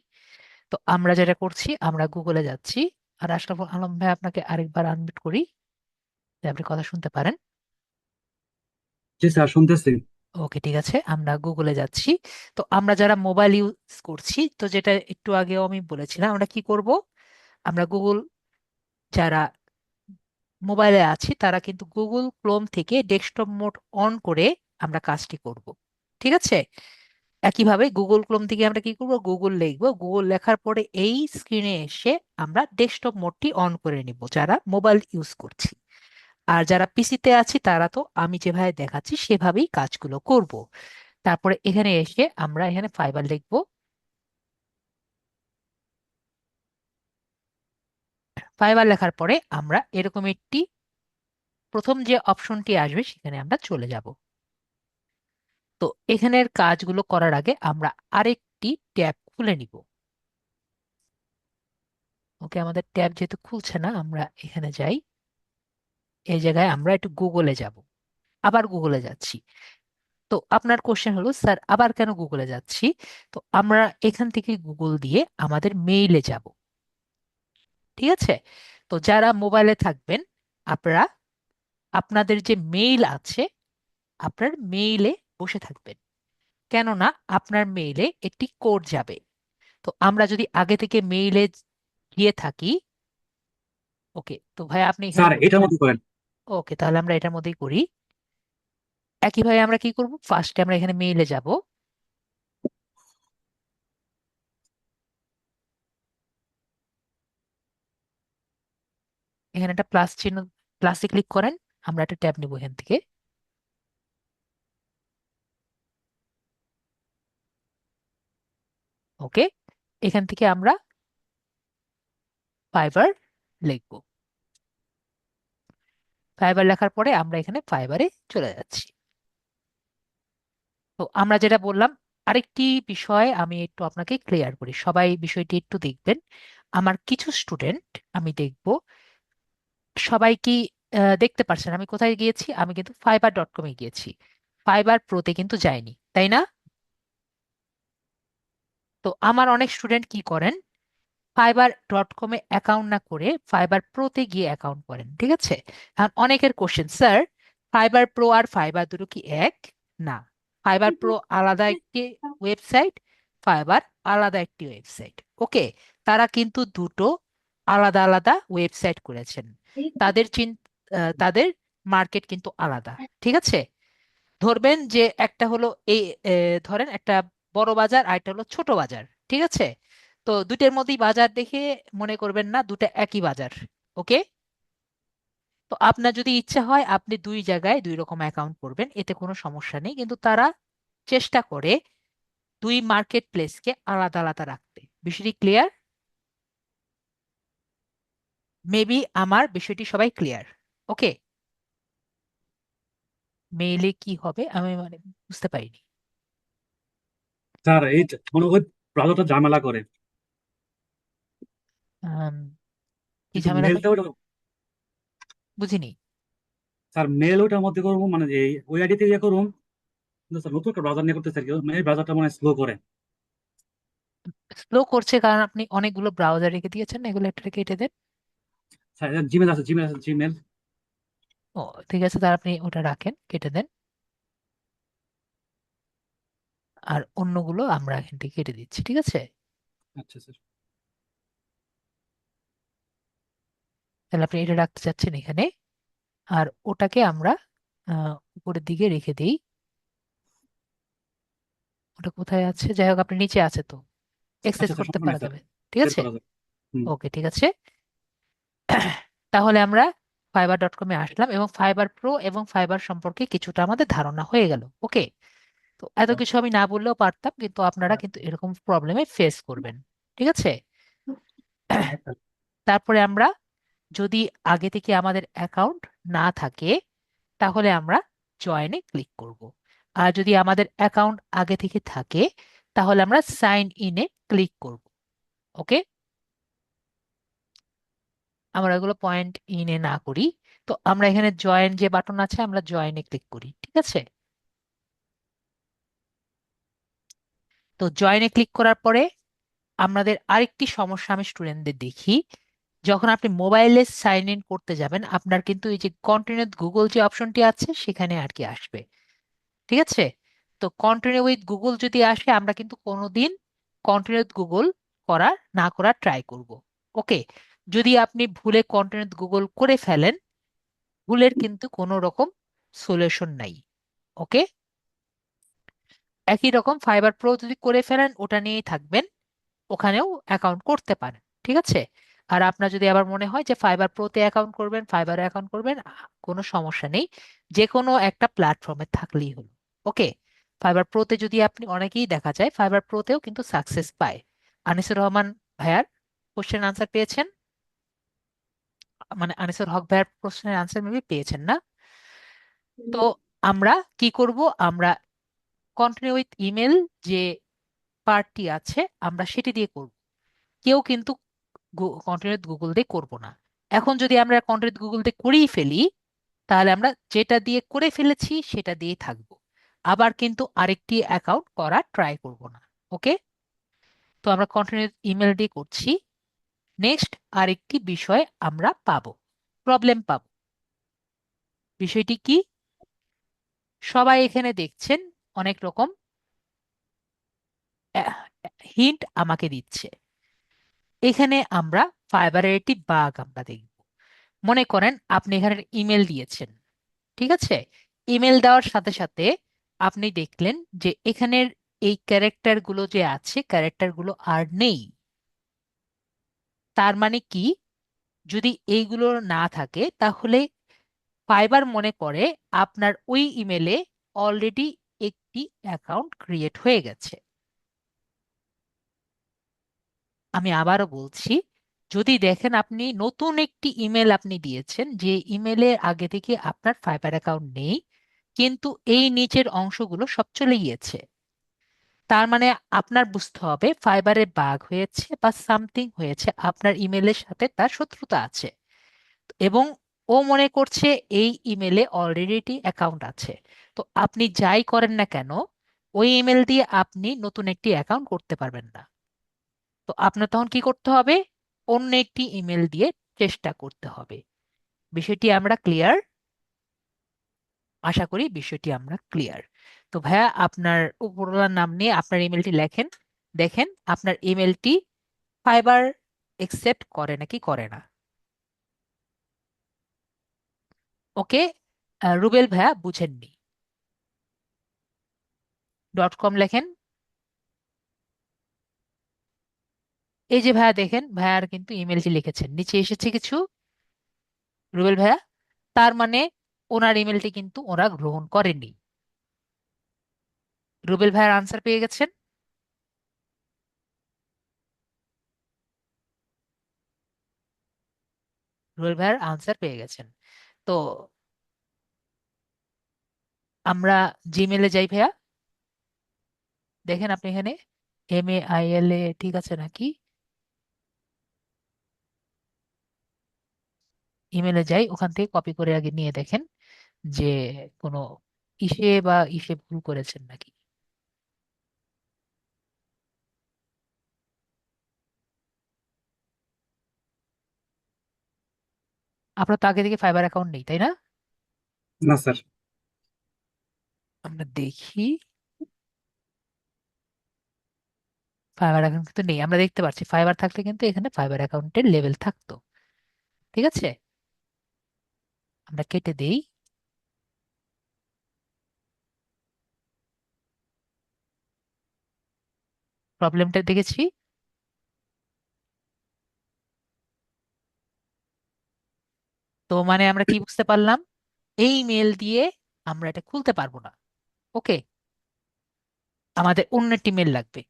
তো আমরা যেটা করছি, আমরা গুগলে যাচ্ছি। আর আশরাফুল আলম ভাই, আপনাকে আরেকবার আনমিউট করি, যে আপনি কথা শুনতে পারেন। জি স্যার, শুনতেছি। ওকে, ঠিক আছে, আমরা গুগলে যাচ্ছি। তো আমরা যারা মোবাইল ইউজ করছি, তো যেটা একটু আগেও আমি বলেছিলাম, আমরা কি করব, আমরা গুগল, যারা মোবাইলে আছি তারা কিন্তু গুগল ক্রোম থেকে ডেস্কটপ মোড অন করে আমরা কাজটি করব। ঠিক আছে, একইভাবে গুগল ক্রোম থেকে আমরা কি করব, গুগল লিখবো, গুগল লেখার পরে এই স্ক্রিনে এসে আমরা ডেস্কটপ মোডটি অন করে নিব যারা মোবাইল ইউজ করছি। আর যারা পিসিতে আছি তারা তো আমি যেভাবে দেখাচ্ছি সেভাবেই কাজগুলো করব। তারপরে এখানে এসে আমরা এখানে ফাইবার লিখবো। ফাইবার লেখার পরে আমরা এরকম একটি প্রথম যে অপশনটি আসবে সেখানে আমরা চলে যাব। তো এখানের কাজগুলো করার আগে আমরা আরেকটি ট্যাব খুলে নিব। ওকে, আমাদের ট্যাব যেহেতু খুলছে না, আমরা এখানে যাই, এই জায়গায় আমরা একটু গুগলে যাব, আবার গুগলে যাচ্ছি। তো আপনার কোশ্চেন হলো স্যার আবার কেন গুগলে যাচ্ছি? তো আমরা এখান থেকে গুগল দিয়ে আমাদের মেইলে যাব। ঠিক আছে? তো যারা মোবাইলে থাকবেন, আপনারা আপনাদের যে মেইল আছে, আপনার মেইলে বসে থাকবেন, কেননা আপনার মেইলে একটি কোড যাবে। তো আমরা যদি আগে থেকে মেইলে গিয়ে থাকি, ওকে, তো ভাই আপনি এখানে স্যার বসে এটার থাকেন। মধ্যে করেন। ওকে, তাহলে আমরা এটার মধ্যেই করি। একইভাবে আমরা কি করব, ফার্স্টে আমরা এখানে মেইলে যাব। এখানে একটা প্লাস চিহ্ন, প্লাসে ক্লিক করেন। আমরা একটা ট্যাব নিব এখান থেকে। ওকে, এখান থেকে আমরা ফাইবার লিখব। ফাইবার লেখার পরে আমরা এখানে ফাইবারে চলে যাচ্ছি। তো আমরা যেটা বললাম, আরেকটি বিষয় আমি একটু আপনাকে ক্লিয়ার করি, সবাই বিষয়টি একটু দেখবেন। আমার কিছু স্টুডেন্ট আমি দেখব, সবাই কি দেখতে পারছেন আমি কোথায় গিয়েছি? আমি কিন্তু fiverr.com-এ গিয়েছি, ফাইবার প্রোতে কিন্তু যাইনি, তাই না? তো আমার অনেক স্টুডেন্ট কি করেন, fiverr.com-এ অ্যাকাউন্ট না করে ফাইবার প্রোতে গিয়ে অ্যাকাউন্ট করেন। ঠিক আছে? এখন অনেকের কোশ্চেন, স্যার ফাইবার প্রো আর ফাইবার দুটো কি এক? না, ফাইবার প্রো আলাদা একটি ওয়েবসাইট, ফাইবার আলাদা একটি ওয়েবসাইট। ওকে, তারা কিন্তু দুটো আলাদা আলাদা ওয়েবসাইট করেছেন। তাদের তাদের মার্কেট কিন্তু আলাদা। ঠিক আছে? ধরবেন যে একটা হলো এই, ধরেন একটা বড় বাজার আর একটা হলো ছোট বাজার। ঠিক আছে? তো দুইটার মধ্যেই বাজার দেখে মনে করবেন না দুটো একই বাজার। ওকে, তো আপনার যদি ইচ্ছা হয় আপনি দুই জায়গায় দুই রকম অ্যাকাউন্ট করবেন, এতে কোনো সমস্যা নেই, কিন্তু তারা চেষ্টা করে দুই মার্কেট প্লেসকে আলাদা আলাদা রাখতে। বিষয়টি ক্লিয়ার? মেবি আমার বিষয়টি সবাই ক্লিয়ার। ওকে, মেইলে কি হবে আমি মানে বুঝতে পারিনি। স্যার এই মনে ওই ব্রাউজারটা ঝামেলা করে, আম, কি কিন্তু ঝামেলা করে? মেলটা ওটা, বুঝিনি। স্যার মেল ওটার মধ্যে করবো মানে এই ওই আইডিতে ইয়ে করুন, কিন্তু স্যার নতুন একটা ব্রাউজার নিয়ে করতে স্যার মেল ব্রাউজারটা মানে স্লো করে। স্লো করছে কারণ আপনি অনেকগুলো ব্রাউজার রেখে দিয়েছেন না, এগুলো একটা কেটে দেন। স্যার জিমেল আছে, জিমেল আছে, জিমেল। ও ঠিক আছে, তাহলে আপনি ওটা রাখেন, কেটে দেন। আর অন্যগুলো আমরা এখান থেকে কেটে দিচ্ছি। ঠিক আছে? আচ্ছা স্যার। তাহলে আপনি এটা রাখতে চাচ্ছেন এখানে, আর ওটাকে আমরা উপরের দিকে রেখে দিই। ওটা কোথায় আছে? যাই হোক, আপনি নিচে আছে তো, এক্সেস আচ্ছা স্যার, করতে সমস্যা পারা নেই স্যার, যাবে। ঠিক বের আছে? করা যাবে। হুম। ওকে, ঠিক আছে। তাহলে আমরা fiverr.com-এ আসলাম এবং ফাইবার প্রো এবং ফাইবার সম্পর্কে কিছুটা আমাদের ধারণা হয়ে গেল। ওকে, তো এত কিছু আমি না বললেও পারতাম, কিন্তু আপনারা কিন্তু এরকম প্রবলেমে ফেস করবেন। ঠিক আছে? তারপরে আমরা যদি আগে থেকে আমাদের অ্যাকাউন্ট না থাকে, তাহলে আমরা জয়েনে ক্লিক করব। আর যদি আমাদের অ্যাকাউন্ট আগে থেকে থাকে, তাহলে আমরা সাইন ইনে ক্লিক করব। ওকে, আমরা এগুলো পয়েন্ট ইনে না করি। তো আমরা এখানে জয়েন যে বাটন আছে, আমরা জয়েনে ক্লিক করি। ঠিক আছে? তো জয়েনে ক্লিক করার পরে আমাদের আরেকটি সমস্যা আমি স্টুডেন্টদের দেখি, যখন আপনি মোবাইলে সাইন ইন করতে যাবেন আপনার কিন্তু এই যে কন্টিনিউ গুগল যে অপশনটি আছে সেখানে আর কি আসবে। ঠিক আছে? তো কন্টিনিউ উইথ গুগল যদি আসে, আমরা কিন্তু কোনোদিন কন্টিনিউ উইথ গুগল করা না করার ট্রাই করব। ওকে, যদি আপনি ভুলে কন্টিনিউ উইথ গুগল করে ফেলেন, ভুলের কিন্তু কোনো রকম সলিউশন নাই। ওকে, একই রকম ফাইবার প্রো যদি করে ফেলেন ওটা নিয়েই থাকবেন, ওখানেও অ্যাকাউন্ট করতে পারেন। ঠিক আছে? আর আপনার যদি আবার মনে হয় যে ফাইবার প্রোতে অ্যাকাউন্ট করবেন, ফাইবারে অ্যাকাউন্ট করবেন, কোনো সমস্যা নেই, যে কোনো একটা প্ল্যাটফর্মে থাকলেই হলো। ওকে, ফাইবার প্রোতে যদি আপনি, অনেকেই দেখা যায় ফাইবার প্রোতেও কিন্তু সাকসেস পায়। আনিসুর রহমান ভাইয়ার কোশ্চেন আনসার পেয়েছেন, মানে আনিসুর হক ভাইয়ার প্রশ্নের আনসার মেবি পেয়েছেন না? তো আমরা কি করব, আমরা কন্টিনিউ উইথ ইমেল যে পার্টটি আছে আমরা সেটি দিয়ে করব। কেউ কিন্তু কন্টিনিউ গুগল দিয়ে করব না। এখন যদি আমরা কন্টিনিউ গুগল দিয়ে করেই ফেলি, তাহলে আমরা যেটা দিয়ে করে ফেলেছি সেটা দিয়ে থাকবো। আবার কিন্তু আরেকটি অ্যাকাউন্ট করা ট্রাই করব না। ওকে, তো আমরা কন্টিনিউ ইমেল দিয়ে করছি। নেক্সট আরেকটি বিষয় আমরা পাবো, প্রবলেম পাবো। বিষয়টি কি? সবাই এখানে দেখছেন অনেক রকম হিন্ট আমাকে দিচ্ছে। এখানে আমরা ফাইবারের একটি বাগ আমরা দেখব। মনে করেন আপনি এখানে ইমেল দিয়েছেন, ঠিক আছে? ইমেল দেওয়ার সাথে সাথে আপনি দেখলেন যে এখানের এই ক্যারেক্টার গুলো যে আছে, ক্যারেক্টার গুলো আর নেই। তার মানে কি? যদি এইগুলো না থাকে তাহলে ফাইবার মনে করে আপনার ওই ইমেলে অলরেডি একটি অ্যাকাউন্ট ক্রিয়েট হয়ে গেছে। আমি আবারও বলছি, যদি দেখেন আপনি নতুন একটি ইমেল আপনি দিয়েছেন, যে ইমেলের আগে থেকে আপনার ফাইবার অ্যাকাউন্ট নেই, কিন্তু এই নিচের অংশগুলো সব চলে গিয়েছে, তার মানে আপনার বুঝতে হবে ফাইবারে বাগ হয়েছে বা সামথিং হয়েছে, আপনার ইমেলের সাথে তার শত্রুতা আছে। এবং ও মনে করছে এই ইমেলে অলরেডি অ্যাকাউন্ট আছে। তো আপনি যাই করেন না কেন, ওই ইমেল দিয়ে আপনি নতুন একটি অ্যাকাউন্ট করতে পারবেন না। তো আপনার তখন কি করতে হবে? অন্য একটি ইমেল দিয়ে চেষ্টা করতে হবে। বিষয়টি আমরা ক্লিয়ার? আশা করি বিষয়টি আমরা ক্লিয়ার। তো ভাইয়া, আপনার উপরওয়ালার নাম নিয়ে আপনার ইমেলটি লেখেন, দেখেন আপনার ইমেলটি ফাইবার একসেপ্ট করে নাকি করে না। ওকে, রুবেল ভাইয়া বুঝেননি, .com লেখেন। এই যে ভাইয়া দেখেন, ভাইয়ার কিন্তু ইমেলটি লিখেছেন, নিচে এসেছে কিছু, রুবেল ভাইয়া। তার মানে ওনার ইমেলটি কিন্তু ওরা গ্রহণ করেনি। রুবেল ভাইয়ার আনসার পেয়ে গেছেন? রুবেল ভাইয়ার আনসার পেয়ে গেছেন। তো আমরা জিমেলে যাই ভাইয়া। দেখেন আপনি এখানে MAIL ঠিক আছে নাকি? ইমেলে যাই, ওখান থেকে কপি করে আগে নিয়ে দেখেন যে কোনো ইসে ভুল করেছেন নাকি। আপনার তো আগে থেকে ফাইবার অ্যাকাউন্ট নেই, তাই না? না স্যার। আমরা দেখি, ফাইবার অ্যাকাউন্ট কিন্তু নেই। আমরা দেখতে পাচ্ছি ফাইবার থাকলে কিন্তু এখানে ফাইবার অ্যাকাউন্টের লেভেল থাকতো। ঠিক আছে, আমরা কেটে দেই। প্রবলেমটা দেখেছি। তো মানে আমরা কি বুঝতে পারলাম? এই মেল দিয়ে আমরা এটা খুলতে পারবো না। ওকে, আমাদের অন্য একটি মেল লাগবে।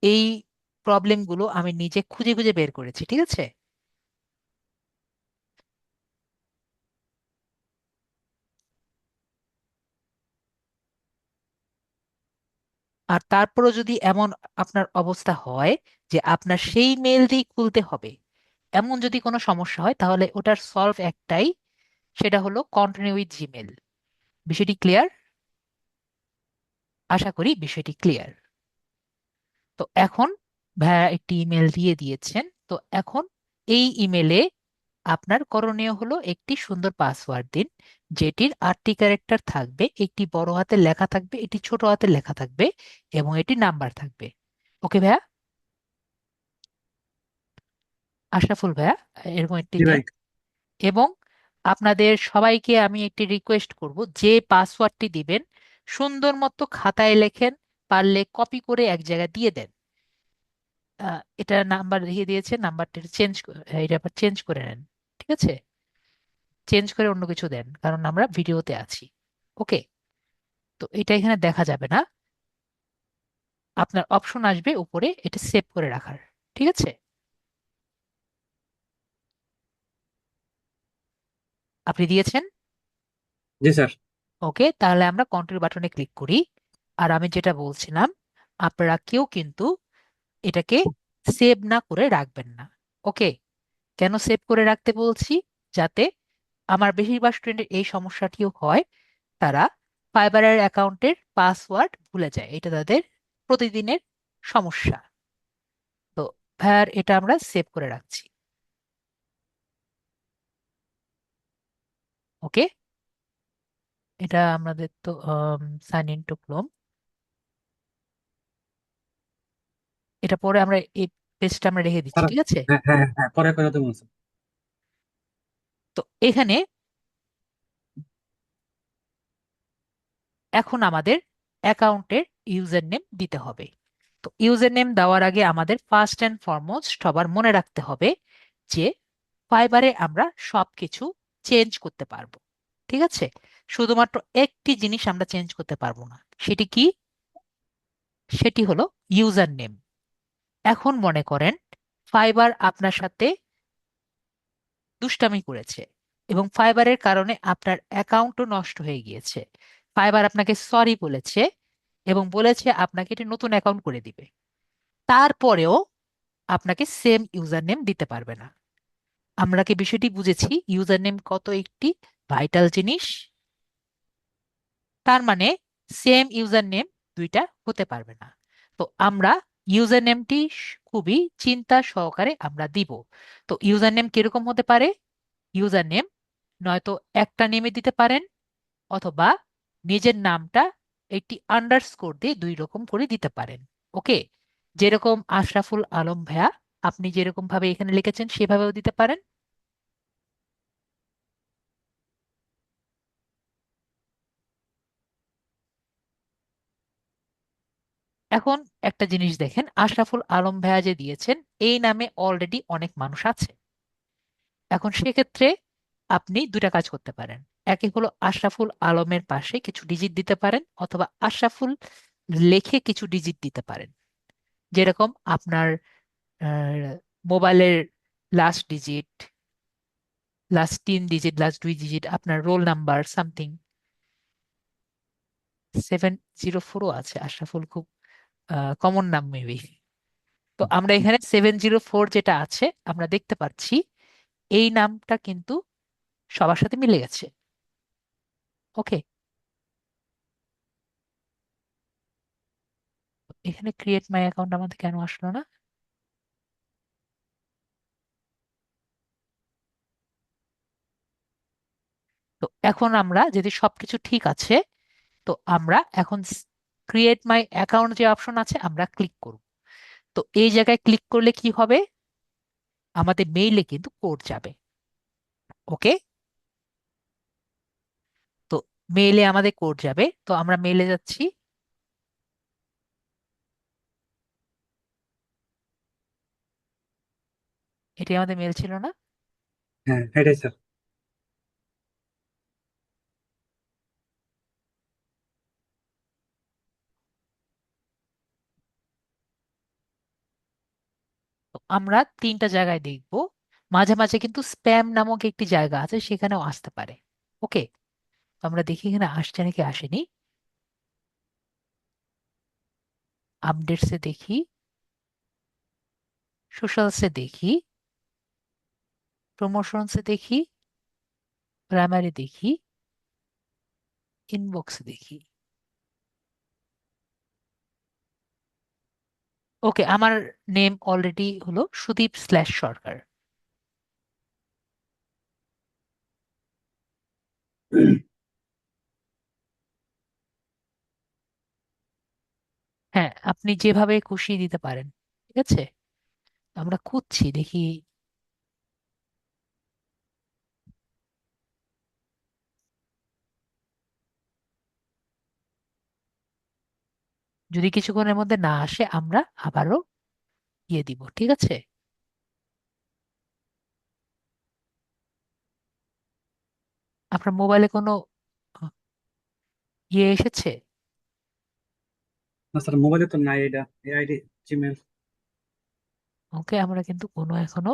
এই প্রবলেমগুলো আমি নিজে খুঁজে খুঁজে বের করেছি, ঠিক আছে? আর তারপরও যদি এমন আপনার অবস্থা হয় যে আপনার সেই মেল দিয়ে খুলতে হবে, এমন যদি কোনো সমস্যা হয়, তাহলে ওটার সলভ একটাই, সেটা হলো কন্টিনিউ উইথ জিমেল। বিষয়টি ক্লিয়ার? আশা করি বিষয়টি ক্লিয়ার। তো এখন ভাইয়া একটি ইমেল দিয়ে দিয়েছেন, তো এখন এই ইমেলে আপনার করণীয় হলো একটি সুন্দর পাসওয়ার্ড দিন, যেটির 8টি ক্যারেক্টার থাকবে, একটি বড় হাতের লেখা থাকবে, একটি ছোট হাতের লেখা থাকবে, এবং এটি নাম্বার থাকবে। ওকে ভাইয়া? আশরাফুল ভাইয়া, এরকম একটি জি দিন। ভাই। এবং আপনাদের সবাইকে আমি একটি রিকোয়েস্ট করব, যে পাসওয়ার্ডটি দিবেন সুন্দর মতো খাতায় লেখেন, পারলে কপি করে এক জায়গায় দিয়ে দেন। এটা নাম্বার দিয়ে দিয়েছে, নাম্বারটা চেঞ্জ, এটা আবার চেঞ্জ করে নেন। ঠিক আছে, চেঞ্জ করে অন্য কিছু দেন, কারণ আমরা ভিডিওতে আছি। ওকে, তো এটা এখানে দেখা যাবে না, আপনার অপশন আসবে উপরে এটা সেভ করে রাখার। ঠিক আছে, আপনি দিয়েছেন? জি স্যার। ওকে, তাহলে আমরা কন্টিনিউ বাটনে ক্লিক করি। আর আমি যেটা বলছিলাম, আপনারা কেউ কিন্তু এটাকে সেভ না করে রাখবেন না। ওকে, কেন সেভ করে রাখতে বলছি? যাতে আমার বেশিরভাগ স্টুডেন্টের এই সমস্যাটিও হয়, তারা ফাইবারের অ্যাকাউন্টের পাসওয়ার্ড ভুলে যায়। এটা তাদের প্রতিদিনের সমস্যা। তো ভাইয়ার এটা আমরা সেভ করে রাখছি। ওকে, এটা আমাদের তো সাইন ইন টু ক্রোম, এটা পরে আমরা এই পেজটা আমরা রেখে দিচ্ছি, স্যার, ঠিক আছে? হ্যাঁ হ্যাঁ হ্যাঁ, পরে কথা বলছি। তো এখানে এখন আমাদের অ্যাকাউন্টের ইউজার নেম দিতে হবে। তো ইউজার নেম দেওয়ার আগে আমাদের ফার্স্ট অ্যান্ড ফরমোস্ট সবার মনে রাখতে হবে যে ফাইবারে আমরা সবকিছু চেঞ্জ করতে পারবো, ঠিক আছে? শুধুমাত্র একটি জিনিস আমরা চেঞ্জ করতে পারবো না। সেটি কি? সেটি হলো ইউজার নেম। এখন মনে করেন ফাইবার আপনার সাথে দুষ্টামি করেছে এবং ফাইবারের কারণে আপনার অ্যাকাউন্টও নষ্ট হয়ে গিয়েছে। ফাইবার আপনাকে সরি বলেছে এবং বলেছে আপনাকে একটি নতুন অ্যাকাউন্ট করে দিবে। তারপরেও আপনাকে সেম ইউজার নেম দিতে পারবে না। আমরা কি বিষয়টি বুঝেছি? ইউজার নেম কত একটি ভাইটাল জিনিস। তার মানে সেম ইউজার নেম দুইটা হতে পারবে না। তো আমরা ইউজার নেমটি খুবই চিন্তা সহকারে আমরা দিব। তো ইউজার নেম কিরকম হতে পারে? ইউজার নেম নয়তো একটা নেমে দিতে পারেন, অথবা নিজের নামটা একটি আন্ডারস্কোর দিয়ে দুই রকম করে দিতে পারেন। ওকে, যেরকম আশরাফুল আলম ভাইয়া আপনি যেরকম ভাবে এখানে লিখেছেন সেভাবেও দিতে পারেন। এখন একটা জিনিস দেখেন, আশরাফুল আলম ভাইয়া যে দিয়েছেন এই নামে অলরেডি অনেক মানুষ আছে। এখন সেক্ষেত্রে আপনি দুটা কাজ করতে পারেন। একে হলো আশরাফুল আলমের পাশে কিছু ডিজিট দিতে পারেন, অথবা আশরাফুল লেখে কিছু ডিজিট দিতে পারেন। যেরকম আপনার মোবাইলের last digit, last 3 digit, last 2 digit, আপনার রোল নাম্বার সামথিং। 704ও আছে আশরাফুল, খুব কমন নাম মেবি। তো আমরা এখানে 704 যেটা আছে আমরা দেখতে পাচ্ছি এই নামটা কিন্তু সবার সাথে মিলে গেছে। ওকে, এখানে ক্রিয়েট মাই অ্যাকাউন্ট আমাদের কেন আসলো না? তো এখন আমরা যদি সবকিছু ঠিক আছে, তো আমরা এখন ক্রিয়েট মাই অ্যাকাউন্ট যে অপশন আছে আমরা ক্লিক করব। তো এই জায়গায় ক্লিক করলে কি হবে? আমাদের মেইলে কিন্তু কোড যাবে। ওকে, তো মেইলে আমাদের কোড যাবে, তো আমরা মেইলে যাচ্ছি। এটি আমাদের মেল ছিল না? হ্যাঁ, এটাই স্যার। তো আমরা তিনটা জায়গায় দেখব, মাঝে মাঝে কিন্তু স্প্যাম নামক একটি জায়গা আছে, সেখানেও আসতে পারে। ওকে, তো আমরা দেখি এখানে আসছে নাকি আসেনি। আপডেটসে দেখি, সোশ্যালসে দেখি, প্রমোশনসে দেখি, প্রাইমারি দেখি, ইনবক্সে দেখি। ওকে, আমার নেম অলরেডি হলো সুদীপ/সরকার। হ্যাঁ, আপনি যেভাবে খুশি দিতে পারেন, ঠিক আছে? আমরা খুঁজছি, দেখি। যদি কিছুক্ষণের মধ্যে না আসে আমরা আবারও দিব, ঠিক আছে? আপনার মোবাইলে কোনো আহ, এসেছে? না স্যার, মোবাইলে তো নাই এটা, এই আইডি, জিমেল। ওকে, আমরা কিন্তু কোনো এখনো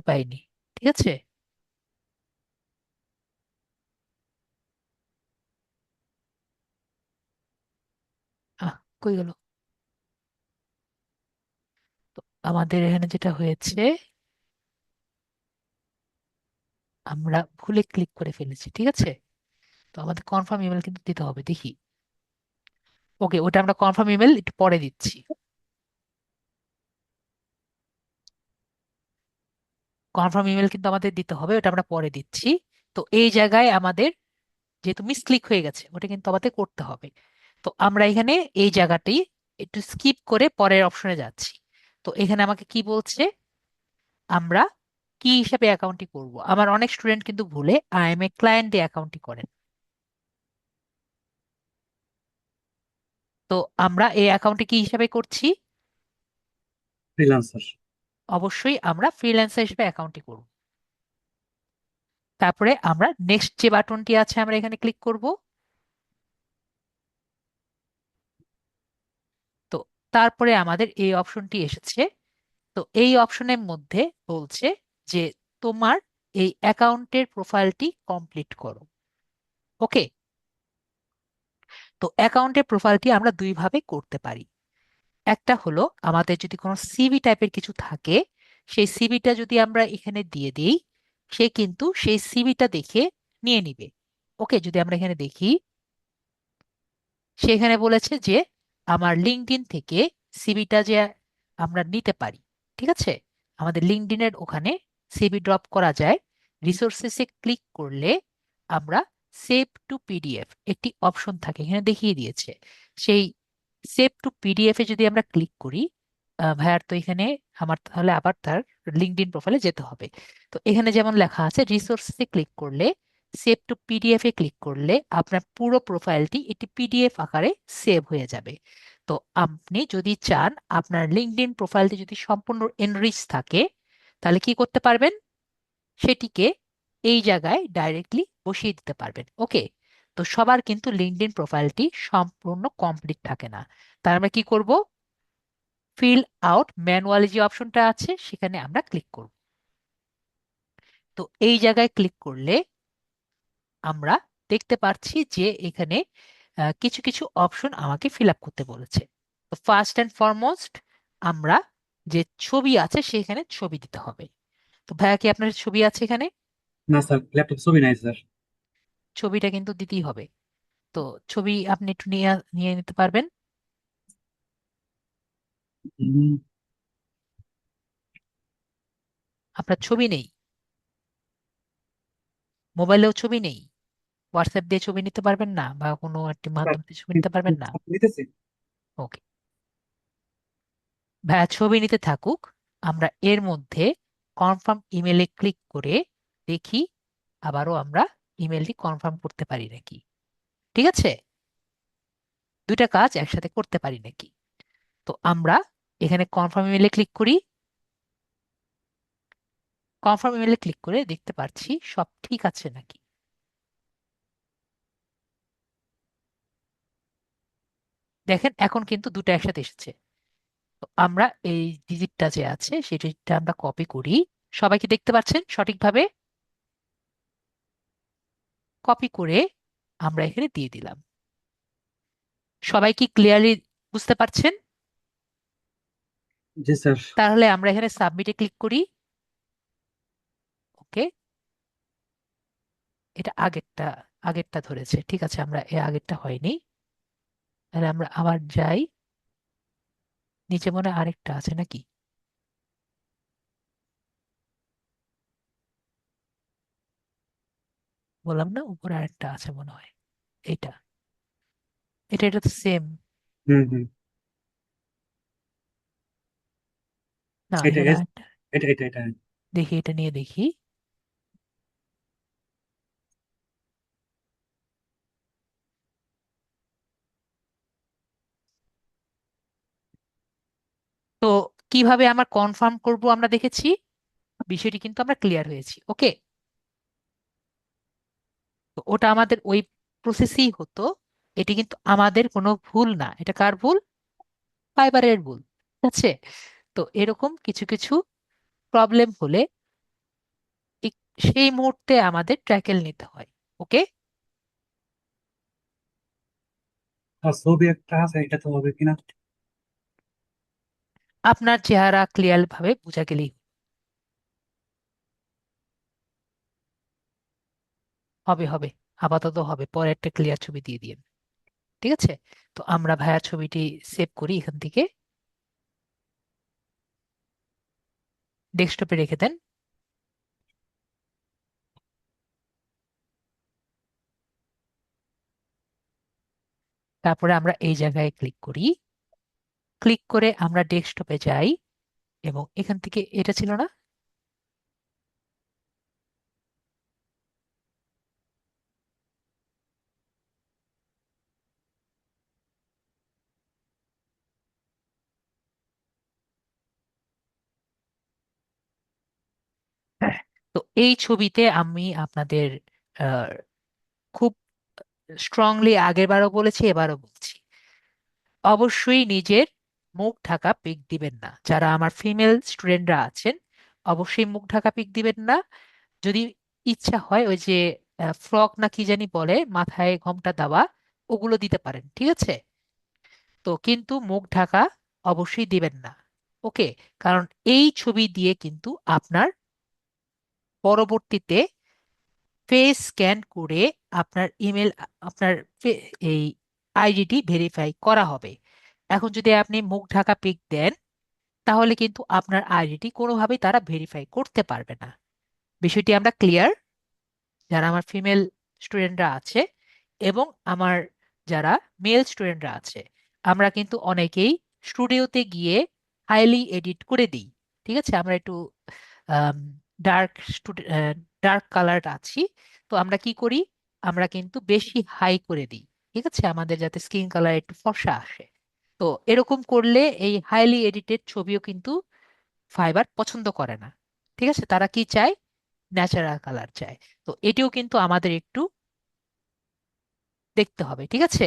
পাইনি, ঠিক আছে? কই গেল? তো আমাদের এখানে যেটা হয়েছে, আমরা ভুলে ক্লিক করে ফেলেছি, ঠিক আছে? তো আমাদের কনফার্ম ইমেল কিন্তু দিতে হবে, দেখি। ওকে, ওটা আমরা কনফার্ম ইমেল একটু পরে দিচ্ছি। কনফার্ম ইমেল কিন্তু আমাদের দিতে হবে, ওটা আমরা পরে দিচ্ছি। তো এই জায়গায় আমাদের যেহেতু মিস ক্লিক হয়ে গেছে, ওটা কিন্তু আমাদের করতে হবে। তো আমরা এখানে এই জায়গাটি একটু স্কিপ করে পরের অপশনে যাচ্ছি। তো এখানে আমাকে কি বলছে, আমরা কি হিসাবে অ্যাকাউন্টটি করব। আমার অনেক স্টুডেন্ট কিন্তু ভুলে আই এম এ ক্লায়েন্ট দিয়ে অ্যাকাউন্টটি করেন। তো আমরা এই অ্যাকাউন্টটি কি হিসাবে করছি? ফ্রিল্যান্সার। অবশ্যই আমরা ফ্রিল্যান্সার হিসেবে অ্যাকাউন্টটি করব। তারপরে আমরা নেক্সট যে বাটনটি আছে আমরা এখানে ক্লিক করব। তো তারপরে আমাদের এই অপশনটি এসেছে। তো এই অপশনের মধ্যে বলছে যে তোমার এই অ্যাকাউন্টের প্রোফাইলটি কমপ্লিট করো। ওকে, তো অ্যাকাউন্টের প্রোফাইলটি আমরা দুই ভাবে করতে পারি। একটা হলো আমাদের যদি কোনো সিভি টাইপের কিছু থাকে, সেই সিভিটা যদি আমরা এখানে দিয়ে দিই, সে কিন্তু সেই সিভিটা দেখে নিয়ে নিবে। ওকে, যদি আমরা এখানে দেখি, সেখানে বলেছে যে আমার লিঙ্কডইন থেকে সিভিটা যে আমরা নিতে পারি। ঠিক আছে, আমাদের লিঙ্কডইনের ওখানে সিভি ড্রপ করা যায়। রিসোর্সেসে ক্লিক করলে আমরা সেভ টু পিডিএফ একটি অপশন থাকে, এখানে দেখিয়ে দিয়েছে। সেই সেভ টু পিডিএফ এ যদি আমরা ক্লিক করি, ভাইয়ার তো এখানে আমার তাহলে আবার তার লিঙ্কডইন প্রোফাইলে যেতে হবে। তো এখানে যেমন লেখা আছে রিসোর্সে ক্লিক করলে, সেভ টু পিডিএফ এ ক্লিক করলে আপনার পুরো প্রোফাইলটি এটি পিডিএফ আকারে সেভ হয়ে যাবে। তো আপনি যদি চান আপনার লিঙ্কডইন প্রোফাইলটি যদি সম্পূর্ণ এনরিচ থাকে, তাহলে কি করতে পারবেন, সেটিকে এই জায়গায় ডাইরেক্টলি বসিয়ে দিতে পারবেন। ওকে, তো সবার কিন্তু লিঙ্কডইন প্রোফাইলটি সম্পূর্ণ কমপ্লিট থাকে না। তার আমরা কি করব, ফিল আউট ম্যানুয়ালি যে অপশনটা আছে সেখানে আমরা ক্লিক করব। তো এই জায়গায় ক্লিক করলে আমরা দেখতে পাচ্ছি যে এখানে কিছু কিছু অপশন আমাকে ফিল আপ করতে বলেছে। তো ফার্স্ট অ্যান্ড ফরমোস্ট আমরা যে ছবি আছে সেখানে ছবি দিতে হবে। তো ভাইয়া কি আপনার ছবি আছে এখানে? না স্যার, ল্যাপটপ ছবি নাই স্যার। ছবিটা কিন্তু দিতেই হবে। তো ছবি আপনি একটু নিয়ে নিয়ে নিতে পারবেন? উম, আপনার ছবি নেই, মোবাইলেও ছবি নেই, হোয়াটসঅ্যাপ দিয়ে ছবি নিতে পারবেন না, বা কোনো একটি স্যার, মাধ্যম দিয়ে ছবি নিতে পারবেন না? নিতেছি। ওকে, ভাইয়া ছবি নিতে থাকুক। আমরা এর মধ্যে কনফার্ম ইমেলে ক্লিক করে দেখি আবারও আমরা ইমেলটি কনফার্ম করতে পারি নাকি। ঠিক আছে, দুইটা কাজ একসাথে করতে পারি নাকি। তো আমরা এখানে কনফার্ম ইমেলে ক্লিক করি। কনফার্ম ইমেলে ক্লিক করে দেখতে পাচ্ছি সব ঠিক আছে নাকি। দেখেন এখন কিন্তু দুটো একসাথে এসেছে। তো আমরা এই ডিজিটটা যে আছে সেই ডিজিটটা আমরা কপি করি। সবাই কি দেখতে পাচ্ছেন সঠিকভাবে? কপি করে আমরা এখানে দিয়ে দিলাম। সবাই কি ক্লিয়ারলি বুঝতে পারছেন? জি স্যার। তাহলে আমরা এখানে সাবমিটে ক্লিক করি। ওকে, এটা আগেরটা, আগেরটা ধরেছে, ঠিক আছে, আমরা এ আগেরটা হয়নি। তাহলে আমরা আবার যাই, নিচে মনে হয় আরেকটা আছে নাকি, বললাম না উপরে আরেকটা আছে মনে হয়। এইটা, এটা এটা তো সেম। হুম হুম। না, এটা এখানে এস- আরেকটা। এটা এটা এটা দেখি, এটা নিয়ে দেখি। তো কিভাবে আমরা কনফার্ম করব আমরা দেখেছি, বিষয়টি কিন্তু আমরা ক্লিয়ার হয়েছি। ওকে, তো ওটা আমাদের ওই প্রসেসেই হতো। এটি কিন্তু আমাদের কোনো ভুল না, এটা কার ভুল, ফাইবারের ভুল। ঠিক আছে, তো এরকম কিছু কিছু প্রবলেম হলে সেই মুহূর্তে আমাদের ট্র্যাকেল নিতে হয়। ওকে, আর ছবি একটা আছে, এটা তো হবে কিনা? আপনার চেহারা ক্লিয়ার ভাবে বোঝা গেলেই হবে। হবে, আপাতত হবে, পরে একটা ক্লিয়ার ছবি দিয়ে দিন। ঠিক আছে, তো আমরা ভাইয়া ছবিটি সেভ করি এখান থেকে, ডেস্কটপে রেখে দেন। তারপরে আমরা এই জায়গায় ক্লিক করি, ক্লিক করে আমরা ডেস্কটপে যাই এবং এখান থেকে এটা ছিল না, হ্যাঁ, তো এই ছবিতে আমি আপনাদের আহ, খুব স্ট্রংলি আগের বারও বলেছি, এবারও বলছি, অবশ্যই নিজের মুখ ঢাকা পিক দিবেন না। যারা আমার ফিমেল স্টুডেন্টরা আছেন, অবশ্যই মুখ ঢাকা পিক দিবেন না। যদি ইচ্ছা হয় ওই যে ফ্রক না কি জানি বলে মাথায় ঘোমটা দেওয়া, ওগুলো দিতে পারেন, ঠিক আছে। তো কিন্তু মুখ ঢাকা অবশ্যই দিবেন না। ওকে, কারণ এই ছবি দিয়ে কিন্তু আপনার পরবর্তীতে ফেস স্ক্যান করে আপনার ইমেল, আপনার এই আইডিটি ভেরিফাই করা হবে। এখন যদি আপনি মুখ ঢাকা পিক দেন, তাহলে কিন্তু আপনার আইডিটি কোনোভাবেই তারা ভেরিফাই করতে পারবে না। বিষয়টি আমরা ক্লিয়ার? যারা আমার ফিমেল স্টুডেন্টরা আছে এবং আমার যারা মেল স্টুডেন্টরা আছে, আমরা কিন্তু অনেকেই স্টুডিওতে গিয়ে হাইলি এডিট করে দিই। ঠিক আছে, আমরা একটু ডার্ক ডার্ক কালার আছি, তো আমরা কি করি, আমরা কিন্তু বেশি হাই করে দিই। ঠিক আছে, আমাদের যাতে স্কিন কালার একটু ফর্সা আসে। তো এরকম করলে এই হাইলি এডিটেড ছবিও কিন্তু ফাইবার পছন্দ করে না। ঠিক আছে, তারা কি চায়, ন্যাচারাল কালার চায়। তো এটিও কিন্তু আমাদের একটু দেখতে হবে। ঠিক আছে,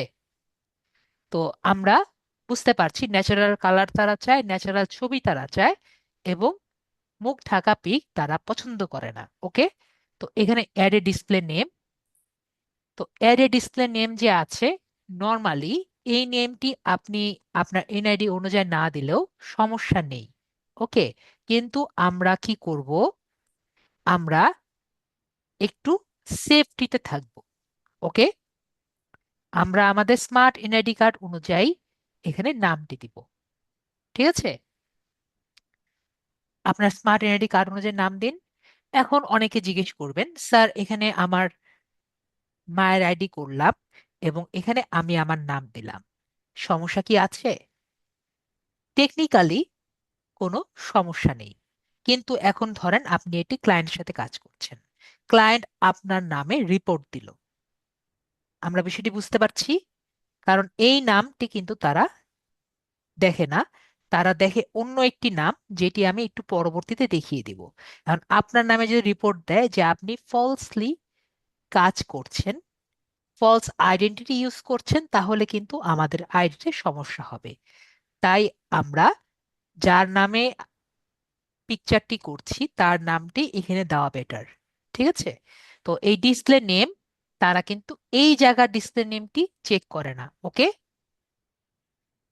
তো আমরা বুঝতে পারছি ন্যাচারাল কালার তারা চায়, ন্যাচারাল ছবি তারা চায়, এবং মুখ ঢাকা পিক তারা পছন্দ করে না। ওকে, তো এখানে অ্যাড এ ডিসপ্লে নেম, তো অ্যাড এ ডিসপ্লে নেম যে আছে, নর্মালি এই নেমটি আপনি আপনার এনআইডি অনুযায়ী না দিলেও সমস্যা নেই। ওকে, কিন্তু আমরা কি করব, আমরা একটু সেফটিতে থাকবো। ওকে, আমরা আমাদের স্মার্ট এনআইডি কার্ড অনুযায়ী এখানে নামটি দিব। ঠিক আছে, আপনার স্মার্ট এনআইডি কার্ড অনুযায়ী নাম দিন। এখন অনেকে জিজ্ঞেস করবেন, স্যার এখানে আমার মায়ের আইডি করলাম এবং এখানে আমি আমার নাম দিলাম, সমস্যা কি আছে? টেকনিক্যালি কোনো সমস্যা নেই, কিন্তু এখন ধরেন আপনি একটি ক্লায়েন্টের সাথে কাজ করছেন, ক্লায়েন্ট আপনার নামে রিপোর্ট দিল, আমরা বিষয়টি বুঝতে পারছি। কারণ এই নামটি কিন্তু তারা দেখে না, তারা দেখে অন্য একটি নাম, যেটি আমি একটু পরবর্তীতে দেখিয়ে দিব। এখন আপনার নামে যদি রিপোর্ট দেয় যে আপনি ফলসলি কাজ করছেন, ফলস আইডেন্টিটি ইউজ করছেন, তাহলে কিন্তু আমাদের আইডিতে সমস্যা হবে। তাই আমরা যার নামে পিকচারটি করছি তার নামটি এখানে দেওয়া বেটার। ঠিক আছে, তো এই ডিসপ্লে নেম, তারা কিন্তু এই জায়গার ডিসপ্লে নেমটি চেক করে না। ওকে,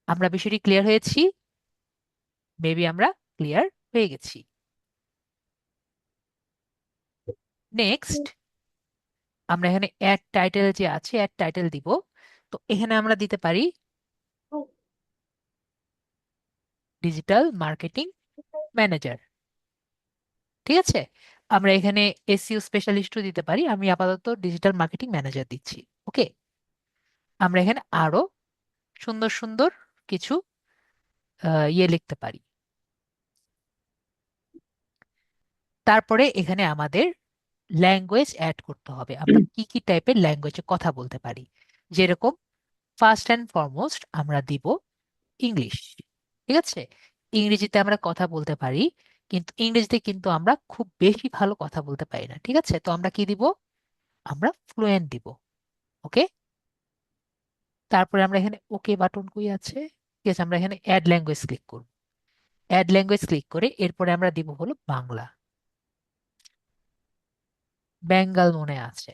আমরা বিষয়টি ক্লিয়ার হয়েছি, মেবি আমরা ক্লিয়ার হয়ে গেছি। নেক্সট, আমরা এখানে অ্যাড টাইটেল যে আছে, অ্যাড টাইটেল দিব। তো এখানে আমরা দিতে পারি ডিজিটাল মার্কেটিং ম্যানেজার। ঠিক আছে, আমরা এখানে এসইও স্পেশালিস্টও দিতে পারি, আমি আপাতত ডিজিটাল মার্কেটিং ম্যানেজার দিচ্ছি। ওকে, আমরা এখানে আরো সুন্দর সুন্দর কিছু ইয়ে লিখতে পারি। তারপরে এখানে আমাদের ল্যাঙ্গুয়েজ অ্যাড করতে হবে, আমরা কি কি টাইপের ল্যাঙ্গুয়েজে কথা বলতে পারি। যেরকম ফার্স্ট অ্যান্ড ফরমোস্ট আমরা দিব ইংলিশ। ঠিক আছে, ইংরেজিতে আমরা কথা বলতে পারি, কিন্তু ইংরেজিতে কিন্তু আমরা খুব বেশি ভালো কথা বলতে পারি না। ঠিক আছে, তো আমরা কি দিব, আমরা ফ্লুয়েন্ট দিব। ওকে, তারপরে আমরা এখানে ওকে বাটন কই আছে, ঠিক আছে, আমরা এখানে অ্যাড ল্যাঙ্গুয়েজ ক্লিক করব। অ্যাড ল্যাঙ্গুয়েজ ক্লিক করে এরপরে আমরা দিব হলো বাংলা, বেঙ্গল মনে আছে,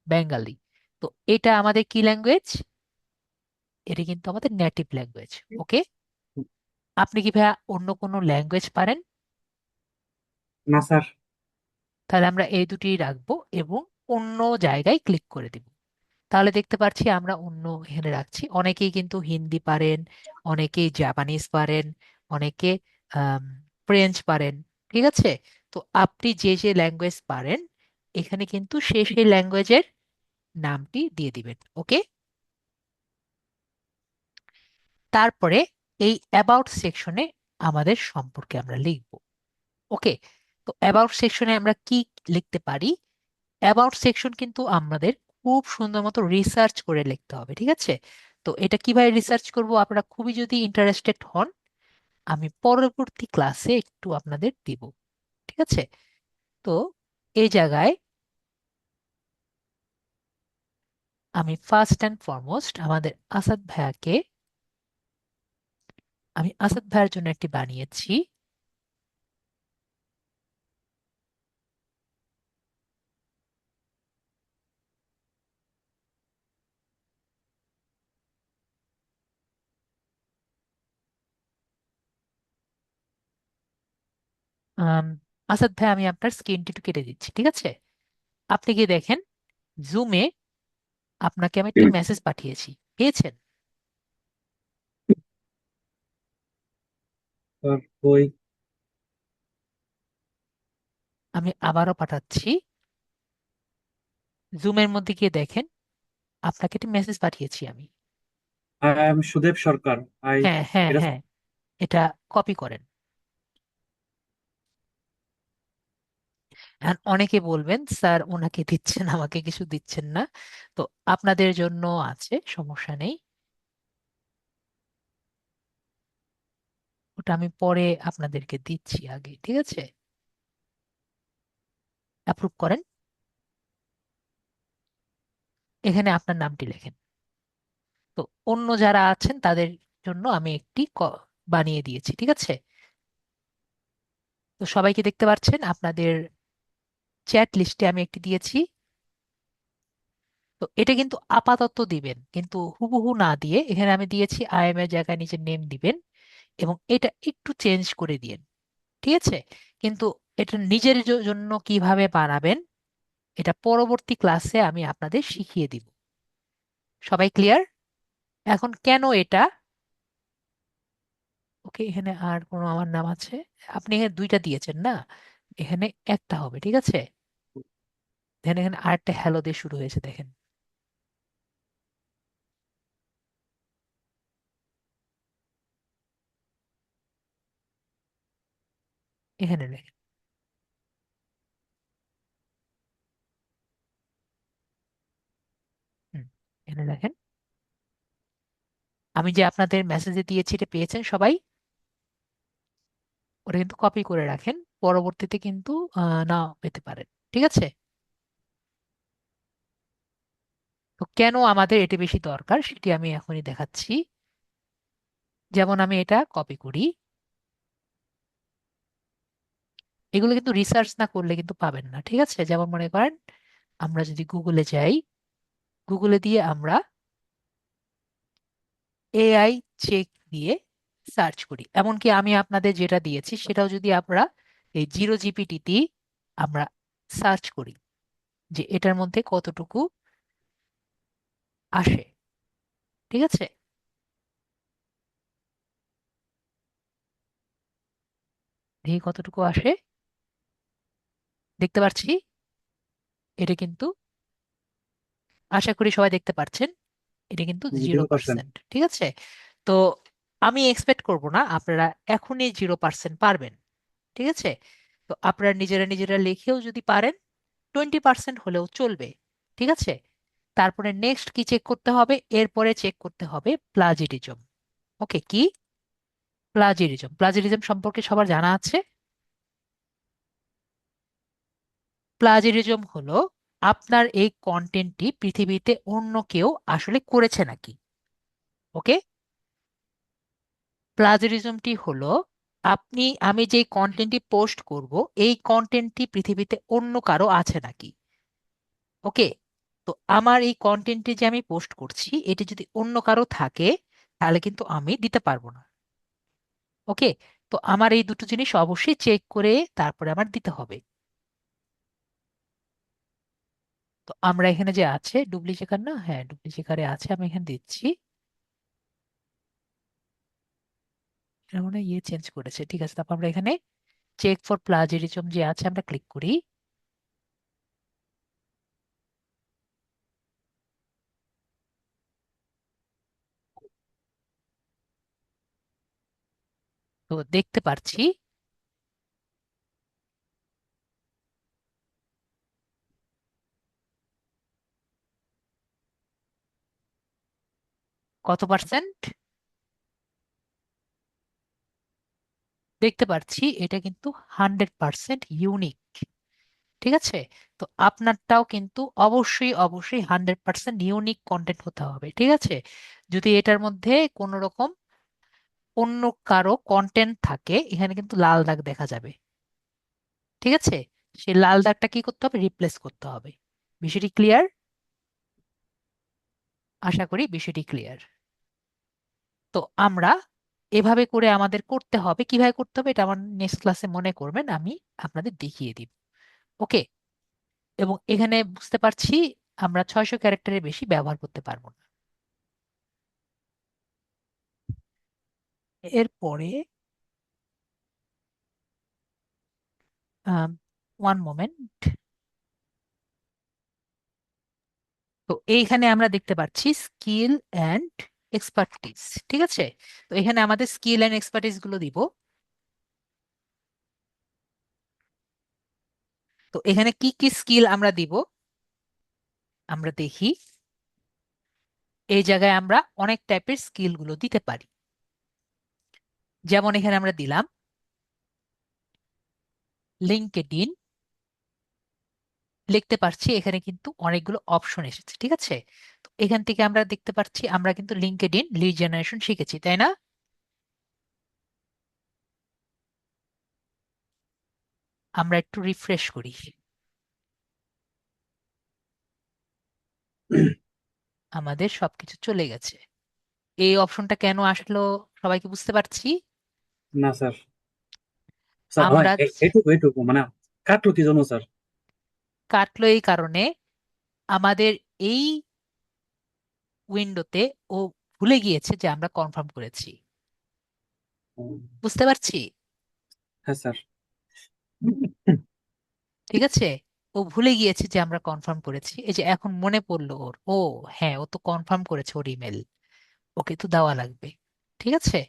বেঙ্গালি। তো এটা আমাদের কি ল্যাঙ্গুয়েজ, এটা কিন্তু আমাদের নেটিভ ল্যাঙ্গুয়েজ। ওকে, আপনি কি ভাইয়া অন্য কোনো ল্যাঙ্গুয়েজ পারেন? না স্যার। তাহলে আমরা এই দুটি রাখবো এবং অন্য জায়গায় ক্লিক করে দিব। তাহলে দেখতে পাচ্ছি আমরা অন্য এখানে রাখছি। অনেকেই কিন্তু হিন্দি পারেন, অনেকেই জাপানিজ পারেন, অনেকে আম, ফ্রেঞ্চ পারেন। ঠিক আছে, তো আপনি যে যে ল্যাঙ্গুয়েজ পারেন এখানে কিন্তু সেই সেই ল্যাঙ্গুয়েজের নামটি দিয়ে দিবেন। ওকে, তারপরে এই অ্যাবাউট সেকশনে আমাদের সম্পর্কে আমরা লিখব। ওকে, তো অ্যাবাউট সেকশনে আমরা কি লিখতে পারি? অ্যাবাউট সেকশন কিন্তু আমাদের খুব সুন্দর মতো রিসার্চ করে লিখতে হবে। ঠিক আছে, তো এটা কিভাবে রিসার্চ করব আপনারা খুবই যদি ইন্টারেস্টেড হন আমি পরবর্তী ক্লাসে একটু আপনাদের দিব। ঠিক আছে, তো এই জায়গায় আমি ফার্স্ট অ্যান্ড ফরমোস্ট আমি আসাদ ভাইয়ের জন্য একটি বানিয়েছি। আম, আসাদ ভাই আমি আপনার স্ক্রিনটি একটু কেটে দিচ্ছি। ঠিক আছে, আপনি কি দেখেন জুমে আপনাকে আমি একটি মেসেজ পাঠিয়েছি, পেয়েছেন? স্যার ওই আমি আবারও পাঠাচ্ছি। জুমের মধ্যে গিয়ে দেখেন আপনাকে একটি মেসেজ পাঠিয়েছি আমি। I am Sudeb Sarkar. I হ্যাঁ হ্যাঁ এটা হ্যাঁ, এটা কপি করেন। আর অনেকে বলবেন স্যার ওনাকে দিচ্ছেন আমাকে কিছু দিচ্ছেন না, তো আপনাদের জন্য আছে, সমস্যা নেই। ওটা আমি পরে আপনাদেরকে দিচ্ছি আগে। ঠিক আছে, অ্যাপ্রুভ করেন। এখানে আপনার নামটি লেখেন। তো অন্য যারা আছেন তাদের জন্য আমি একটি বানিয়ে দিয়েছি। ঠিক আছে, তো সবাইকে দেখতে পাচ্ছেন আপনাদের চ্যাট লিস্টে আমি একটি দিয়েছি। তো এটা কিন্তু আপাতত দিবেন, কিন্তু হুবহু না দিয়ে এখানে আমি দিয়েছি আই এম এর জায়গায় নিজের নেম দিবেন এবং এটা একটু চেঞ্জ করে দিয়েন। ঠিক আছে, কিন্তু এটা নিজের জন্য কিভাবে বানাবেন এটা পরবর্তী ক্লাসে আমি আপনাদের শিখিয়ে দিব। সবাই ক্লিয়ার? এখন কেন এটা? ওকে, এখানে আর কোনো আমার নাম আছে? আপনি এখানে দুইটা দিয়েছেন না, এখানে একটা হবে। ঠিক আছে, দেখেন এখানে আরেকটা হ্যালো দিয়ে শুরু হয়েছে, দেখেন। এখানে দেখেন। হুম, এখানে দেখেন আমি যে আপনাদের মেসেজে দিয়েছি এটা পেয়েছেন সবাই? ওটা কিন্তু কপি করে রাখেন, পরবর্তীতে কিন্তু নাও পেতে পারেন। ঠিক আছে, তো কেন আমাদের এটা বেশি দরকার সেটি আমি এখনই দেখাচ্ছি। যেমন আমি এটা কপি করি, এগুলো কিন্তু রিসার্চ না করলে কিন্তু পাবেন না। ঠিক আছে, যেমন মনে করেন আমরা যদি গুগলে যাই, গুগলে দিয়ে আমরা এআই চেক দিয়ে সার্চ করি, এমনকি আমি আপনাদের যেটা দিয়েছি সেটাও যদি আমরা এই জিরো জিপিটিতে আমরা সার্চ করি যে এটার মধ্যে কতটুকু আসে। ঠিক আছে, দেখি কতটুকু আসে। দেখতে পাচ্ছি এটা কিন্তু, আশা করি সবাই দেখতে পাচ্ছেন, এটা কিন্তু জিরো 0%। পার্সেন্ট ঠিক আছে, তো আমি এক্সপেক্ট করব না আপনারা এখনই 0% পারবেন। ঠিক আছে, তো আপনারা নিজেরা নিজেরা লিখেও যদি পারেন 20% হলেও চলবে। ঠিক আছে, তারপরে নেক্সট কি চেক করতে হবে? এরপরে চেক করতে হবে প্লাজিরিজম। ওকে, কি প্লাজিরিজম? প্লাজিরিজম সম্পর্কে সবার জানা আছে? প্লাজিরিজম হলো আপনার এই কন্টেন্টটি পৃথিবীতে অন্য কেউ আসলে করেছে নাকি। ওকে, প্লাজিরিজমটি হলো আমি যে কন্টেন্টটি পোস্ট করব এই কন্টেন্টটি পৃথিবীতে অন্য কারো আছে নাকি। ওকে, তো আমার এই কন্টেন্টে যে আমি পোস্ট করছি এটি যদি অন্য কারো থাকে তাহলে কিন্তু আমি দিতে পারবো না। ওকে, তো আমার এই দুটো জিনিস অবশ্যই চেক করে তারপরে আমার দিতে হবে। তো আমরা এখানে যে আছে ডুপ্লিকেটর, না, হ্যাঁ ডুপ্লিকেটারে আছে, আমি এখানে দিচ্ছি। এটা মনে হয় ইয়ে চেঞ্জ করেছে, ঠিক আছে। তারপর আমরা এখানে চেক ফর প্লাজিয়ারিজম যে আছে আমরা ক্লিক করি। তো দেখতে পাচ্ছি কত পার্সেন্ট দেখতে পাচ্ছি, এটা কিন্তু 100% ইউনিক। ঠিক আছে, তো আপনারটাও কিন্তু অবশ্যই অবশ্যই 100% ইউনিক কন্টেন্ট হতে হবে। ঠিক আছে, যদি এটার মধ্যে কোনো রকম অন্য কারো কন্টেন্ট থাকে এখানে কিন্তু লাল দাগ দেখা যাবে। ঠিক আছে, সেই লাল দাগটা কি করতে হবে, রিপ্লেস করতে হবে। বিষয়টি ক্লিয়ার? আশা করি বিষয়টি ক্লিয়ার। তো আমরা এভাবে করে আমাদের করতে হবে। কিভাবে করতে হবে এটা আমার নেক্সট ক্লাসে মনে করবেন, আমি আপনাদের দেখিয়ে দিব। ওকে, এবং এখানে বুঝতে পারছি আমরা 600 ক্যারেক্টারের বেশি ব্যবহার করতে পারবো না। এরপরে ওয়ান মোমেন্ট, তো এইখানে আমরা দেখতে পাচ্ছি স্কিল অ্যান্ড এক্সপার্টিস। ঠিক আছে, তো এখানে আমাদের স্কিল অ্যান্ড এক্সপার্টিস গুলো দিব। তো এখানে কি কি স্কিল আমরা দিব আমরা দেখি। এই জায়গায় আমরা অনেক টাইপের স্কিল গুলো দিতে পারি। যেমন এখানে আমরা দিলাম লিঙ্কডইন, লিখতে পারছি এখানে কিন্তু অনেকগুলো অপশন এসেছে। ঠিক আছে, তো এখান থেকে আমরা দেখতে পাচ্ছি আমরা কিন্তু লিঙ্কডইন লিড জেনারেশন শিখেছি, তাই না? আমরা একটু রিফ্রেশ করি, আমাদের সবকিছু চলে গেছে। এই অপশনটা কেন আসলো সবাইকে বুঝতে পারছি। না স্যার, স্যার আমার আমরা এইটুকু এইটুকু মানে কাটলো কি জন্য স্যার? কাটলো এই কারণে আমাদের এই উইন্ডোতে ও ভুলে গিয়েছে যে আমরা কনফার্ম করেছি। ও, বুঝতে পারছি? হ্যাঁ স্যার। ঠিক আছে, ও ভুলে গিয়েছে যে আমরা কনফার্ম করেছি, এই যে এখন মনে পড়লো ওর, ও হ্যাঁ ও তো কনফার্ম করেছে ওর ইমেল, ওকে তো দেওয়া লাগবে। ঠিক আছে,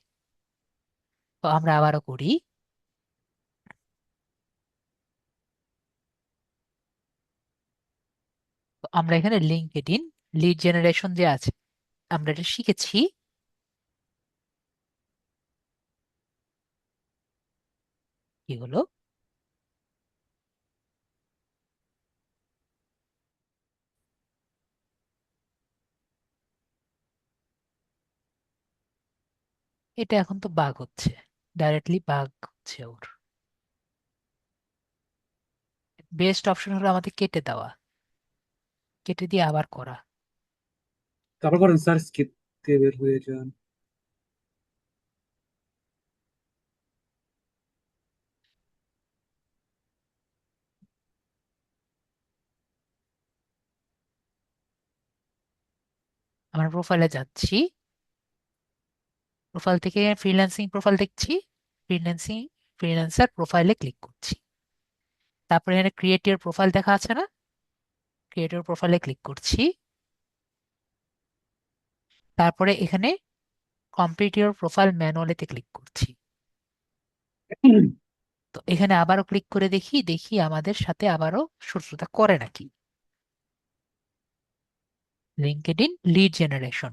তো আমরা আবারও করি। তো আমরা এখানে লিঙ্কডইন লিড জেনারেশন যে আছে আমরা এটা শিখেছি। কি হলো, এটা এখন তো বাগ হচ্ছে, ডাইরেক্টলি বাগ হচ্ছে ওর। বেস্ট অপশন হলো আমাদের কেটে দেওয়া, কেটে দিয়ে আবার করা। তারপর করেন স্যার, স্কিপ দিয়ে বের হয়ে যান। আমরা প্রোফাইলে যাচ্ছি, প্রোফাইল থেকে ফ্রিল্যান্সিং প্রোফাইল দেখছি, ফ্রিল্যান্সিং ফ্রিল্যান্সার প্রোফাইলে ক্লিক করছি। তারপরে এখানে ক্রিয়েট ইওর প্রোফাইল দেখা আছে না, ক্রিয়েট ইওর প্রোফাইলে ক্লিক করছি। তারপরে এখানে কমপ্লিট ইওর প্রোফাইল ম্যানুয়ালিতে ক্লিক করছি। তো এখানে আবারও ক্লিক করে দেখি দেখি আমাদের সাথে আবারও শত্রুতা করে নাকি। লিঙ্কডইন লিড জেনারেশন,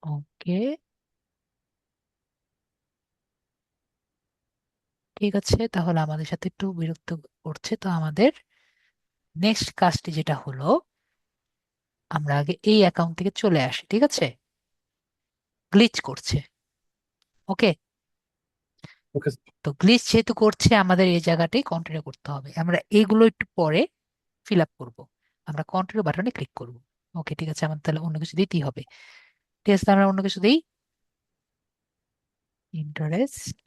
ওকে, ঠিক আছে। তাহলে আমাদের সাথে একটু বিরক্ত করছে, তো আমাদের নেক্সট কাজটি যেটা হলো আমরা আগে এই অ্যাকাউন্ট থেকে চলে আসি। ঠিক আছে, গ্লিচ করছে, ওকে। ওকে। তো গ্লিচ যেহেতু করছে আমাদের এই জায়গাটাই কন্টিনিউ করতে হবে, আমরা এইগুলো একটু পরে ফিল আপ করবো। আমরা কন্টিনিউ বাটনে ক্লিক করব। ওকে, ঠিক আছে, আমার তাহলে অন্য কিছু দিতেই হবে। ঠিক আছে, আমরা অন্য কিছু দিই, ইন্টারেস্ট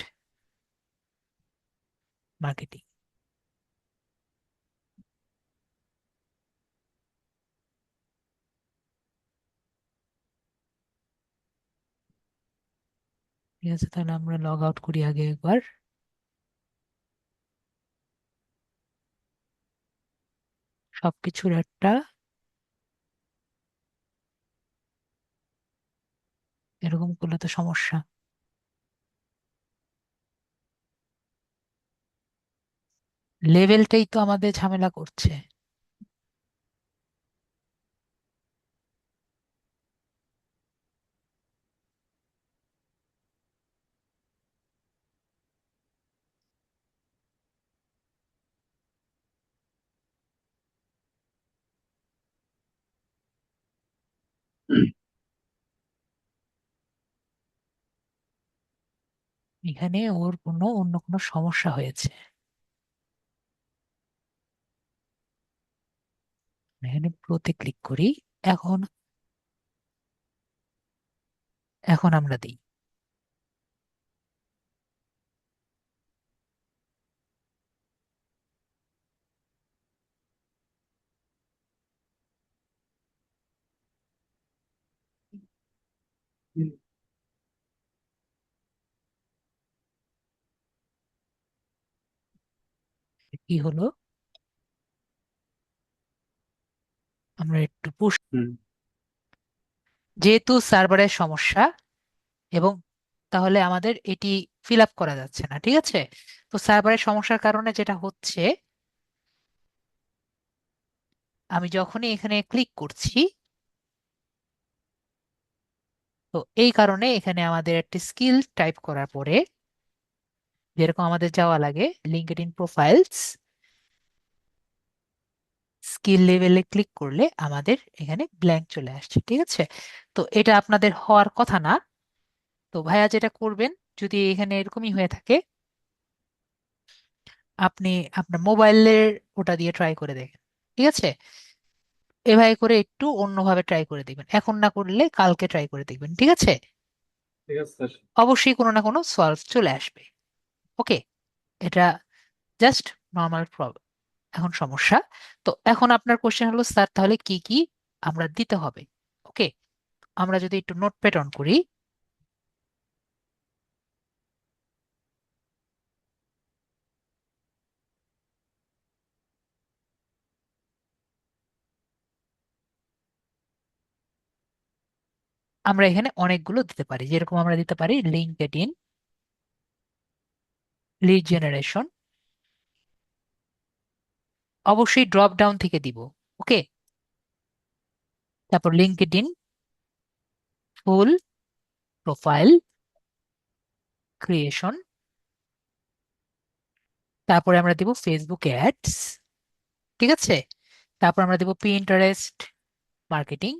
মার্কেটিং। ঠিক আছে, তাহলে আমরা লগ আউট করি আগে একবার। সবকিছুর একটা এরকম করলে তো সমস্যা। লেভেলটাই তো আমাদের ঝামেলা করছে। এখানে ওর অন্য কোনো সমস্যা হয়েছে। এখানে প্রোতে ক্লিক করি। এখন এখন আমরা দিই। কি হলো, আমরা একটু পুশ, হুম। যেহেতু সার্ভারের সমস্যা এবং তাহলে আমাদের এটি ফিল আপ করা যাচ্ছে না। ঠিক আছে, তো সার্ভারের সমস্যার কারণে যেটা হচ্ছে, আমি যখনই এখানে ক্লিক করছি, তো এই কারণে এখানে আমাদের একটি স্কিল টাইপ করার পরে যেরকম আমাদের যাওয়া লাগে লিঙ্কডইন প্রোফাইলস, স্কিল লেভেলে ক্লিক করলে আমাদের এখানে ব্ল্যাঙ্ক চলে আসছে। ঠিক আছে, তো এটা আপনাদের হওয়ার কথা না। তো ভাইয়া যেটা করবেন, যদি এখানে এরকমই হয়ে থাকে, আপনি আপনার মোবাইলের ওটা দিয়ে ট্রাই করে দেখেন। ঠিক আছে, এভাবে করে একটু অন্যভাবে ট্রাই করে দেখবেন, এখন না করলে কালকে ট্রাই করে দেখবেন। ঠিক আছে, ঠিক আছে স্যার। অবশ্যই কোনো না কোনো সলভ চলে আসবে। ওকে, এটা জাস্ট নর্মাল প্রবলেম, এখন সমস্যা। তো এখন আপনার কোশ্চেন হলো, স্যার তাহলে কি কি আমরা দিতে হবে। ওকে, আমরা যদি একটু নোটপ্যাড অন করি, আমরা এখানে অনেকগুলো দিতে পারি। যেরকম আমরা দিতে পারি লিঙ্কডইন লিড জেনারেশন, অবশ্যই ড্রপ ডাউন থেকে দিব। ওকে, তারপর লিঙ্কডইন ফুল প্রোফাইল ক্রিয়েশন, তারপরে আমরা দিব ফেসবুক অ্যাডস। ঠিক আছে, তারপর আমরা দিব পিন্টারেস্ট মার্কেটিং,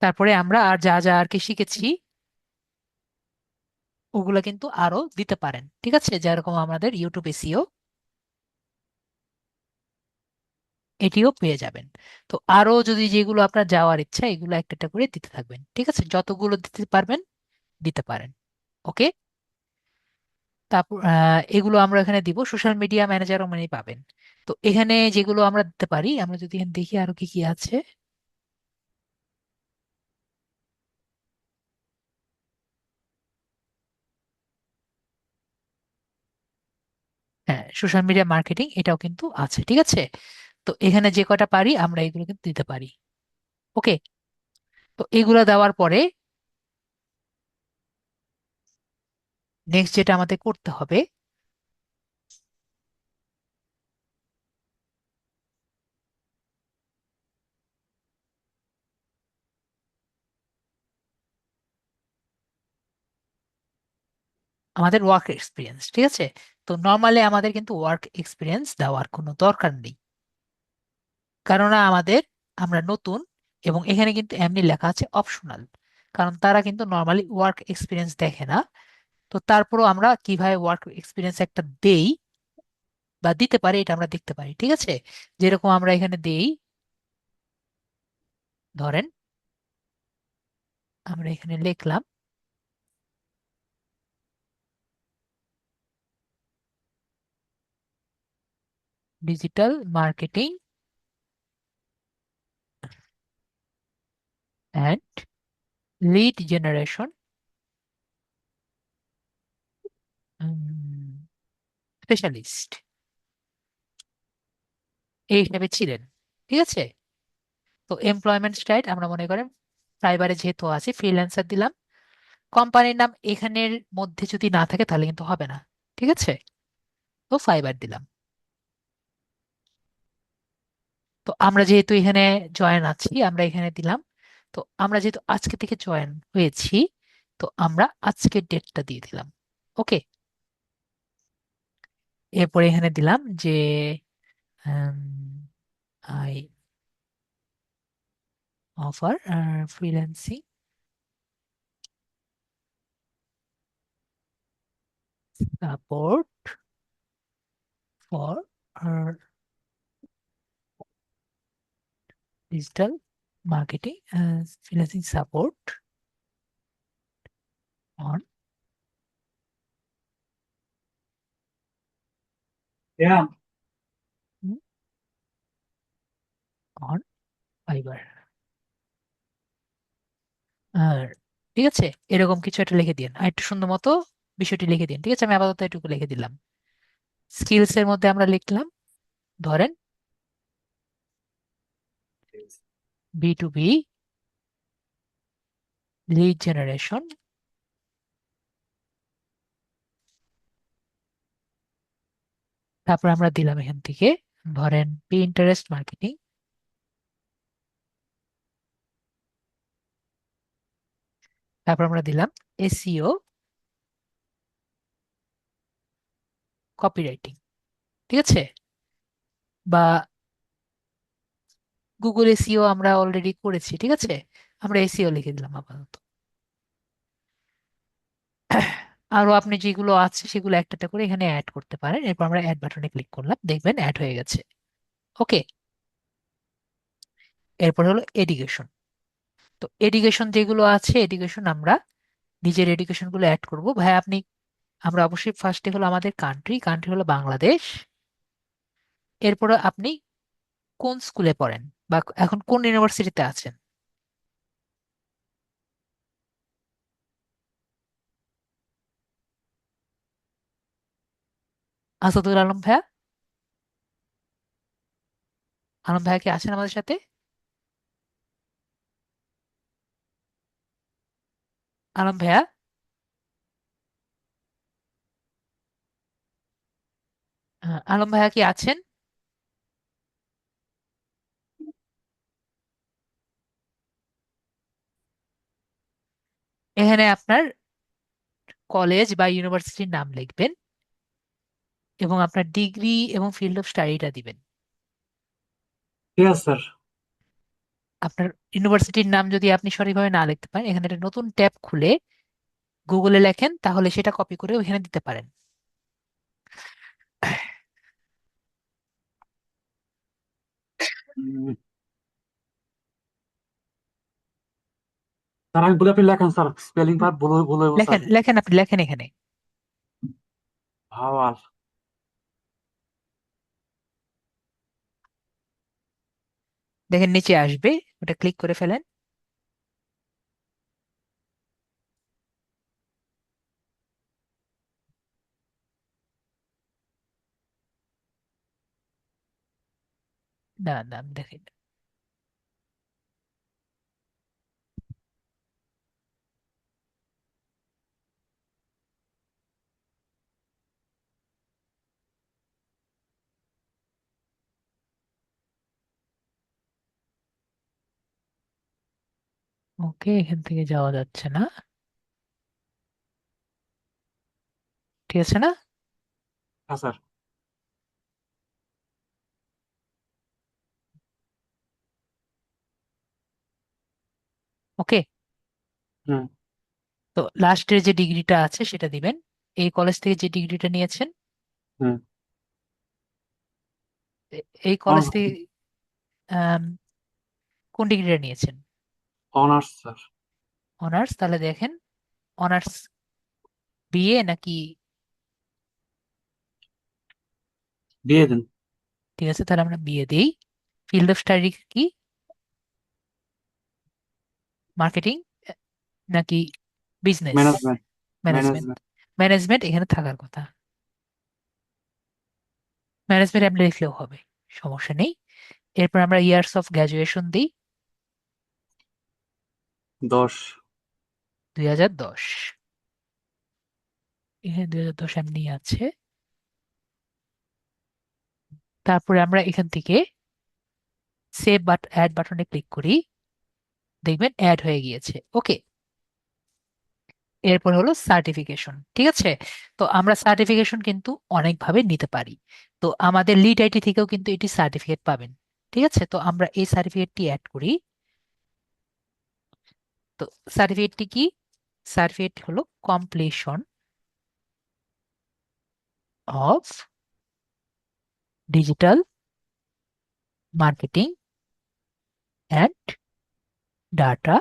তারপরে আমরা আর যা যা আর কি শিখেছি ওগুলা কিন্তু আরো দিতে পারেন। ঠিক আছে, যেরকম আমাদের ইউটিউব এসইও, এটিও পেয়ে যাবেন। তো আরো যদি যেগুলো আপনার যাওয়ার ইচ্ছা, এগুলো একটা একটা করে দিতে থাকবেন। ঠিক আছে, যতগুলো দিতে পারবেন দিতে পারেন। ওকে, তারপর এগুলো আমরা এখানে দিব, সোশ্যাল মিডিয়া ম্যানেজারও মানে পাবেন। তো এখানে যেগুলো আমরা দিতে পারি, আমরা যদি এখানে দেখি আরো কি কি আছে। হ্যাঁ, সোশ্যাল মিডিয়া মার্কেটিং এটাও কিন্তু আছে। ঠিক আছে, তো এখানে যে কটা পারি আমরা এগুলো কিন্তু দিতে পারি। ওকে, তো এগুলো দেওয়ার পরে নেক্সট যেটা আমাদের করতে হবে, আমাদের ওয়ার্ক এক্সপিরিয়েন্স, ঠিক আছে। তো নর্মালি আমাদের কিন্তু ওয়ার্ক এক্সপিরিয়েন্স দেওয়ার কোনো দরকার নেই, কেননা আমরা নতুন, এবং এখানে কিন্তু এমনি লেখা আছে অপশনাল, কারণ তারা কিন্তু নর্মালি ওয়ার্ক এক্সপিরিয়েন্স দেখে না। তো তারপরও আমরা কিভাবে ওয়ার্ক এক্সপিরিয়েন্স একটা দেই বা দিতে পারি এটা আমরা দেখতে পারি, ঠিক আছে। যেরকম আমরা এখানে দেই, ধরেন আমরা এখানে লিখলাম digital marketing and lead generation specialist এই হিসাবে ছিলেন, ঠিক আছে। তো এমপ্লয়মেন্ট স্টাইল আমরা মনে করেন ফাইবারে যেহেতু আছে ফ্রিল্যান্সার দিলাম। কোম্পানির নাম এখানের মধ্যে যদি না থাকে তাহলে কিন্তু হবে না, ঠিক আছে। তো ফাইবার দিলাম। তো আমরা যেহেতু এখানে জয়েন আছি আমরা এখানে দিলাম। তো আমরা যেহেতু আজকে থেকে জয়েন হয়েছি, তো আমরা আজকের ডেটটা দিয়ে দিলাম। ওকে। এরপরে এখানে দিলাম যে I offer freelancing support for digital marketing as freelancing support on Yeah. on Fiverr। আর ঠিক আছে, এরকম কিছু একটা লিখে দিন, আর একটু সুন্দর মতো বিষয়টি লিখে দিন, ঠিক আছে। আমি আপাতত এটুকু লিখে দিলাম। স্কিলস এর মধ্যে আমরা লিখলাম ধরেন B2B লিড জেনারেশন, তারপর আমরা দিলাম এখান থেকে ধরেন Pinterest মার্কেটিং, তারপর আমরা দিলাম এসইও কপিরাইটিং, ঠিক আছে। বা গুগল এসইও আমরা অলরেডি করেছি, ঠিক আছে। আমরা এসইও লিখে দিলাম আপাতত। আরো আপনি যেগুলো আছে সেগুলো একটা একটা করে এখানে অ্যাড করতে পারেন। এরপর আমরা অ্যাড বাটনে ক্লিক করলাম, দেখবেন অ্যাড হয়ে গেছে। ওকে। এরপর হলো এডুকেশন। তো এডুকেশন যেগুলো আছে এডুকেশন আমরা নিজের এডুকেশন গুলো অ্যাড করবো। ভাই আপনি, আমরা অবশ্যই ফার্স্টে হলো আমাদের কান্ট্রি, কান্ট্রি হলো বাংলাদেশ। এরপরে আপনি কোন স্কুলে পড়েন বা এখন কোন ইউনিভার্সিটিতে আছেন। আসাদুল আলম ভাইয়া, আলম ভাইয়া কি আছেন আমাদের সাথে? আলম ভাইয়া, আলম ভাইয়া কি আছেন? এখানে আপনার কলেজ বা ইউনিভার্সিটির নাম লিখবেন এবং আপনার ডিগ্রি এবং ফিল্ড অফ স্টাডিটা দিবেন। Yes, sir. আপনার ইউনিভার্সিটির নাম যদি আপনি সঠিকভাবে না লিখতে পারেন, এখানে একটা নতুন ট্যাব খুলে গুগলে লেখেন, তাহলে সেটা কপি করে ওখানে দিতে পারেন। Mm, স্যার আমি বলে আপনি লেখেন স্যার, স্পেলিং পার্ট ভুল ভুল হইব স্যার। লেখেন লেখেন, আপনি লেখেন এখানে। ভাওয়াল। দেখেন নিচে আসবে, ওটা ক্লিক করে ফেলেন। না না, দেখেন। ওকে, এখান থেকে যাওয়া যাচ্ছে না। ঠিক আছে না? হ্যাঁ স্যার। ওকে, হুম। তো লাস্টের যে ডিগ্রিটা আছে সেটা দিবেন। এই কলেজ থেকে যে ডিগ্রিটা নিয়েছেন, হুম। এই কলেজ থেকে আম, কোন ডিগ্রিটা নিয়েছেন? Honours sir. অনার্স, তাহলে দেখেন অনার্স বিএ নাকি? দিয়ে দেন। ঠিক আছে, তাহলে আমরা বিএ দিই। ফিল্ড অফ স্টাডি কি? মার্কেটিং নাকি business? Management. Management. Management. Management এখানে থাকার কথা, ম্যানেজমেন্ট আমরা লিখলেও হবে, সমস্যা নেই। এরপর আমরা ইয়ার্স অফ গ্রাজুয়েশন দিই 10। 2010। এখানে 2010 এমনি আছে। তারপরে আমরা এখান থেকে সেভ বাট অ্যাড বাটনে ক্লিক করি, দেখবেন অ্যাড হয়ে গিয়েছে। ওকে, এরপর হলো সার্টিফিকেশন। ঠিক আছে, তো আমরা সার্টিফিকেশন কিন্তু অনেকভাবে নিতে পারি। তো আমাদের লিড আইটি থেকেও কিন্তু এটি সার্টিফিকেট পাবেন। ঠিক আছে, তো আমরা এই সার্টিফিকেটটি অ্যাড করি। তো সার্টিফিকেটটি কি? সার্টিফিকেট হলো completion of digital marketing and data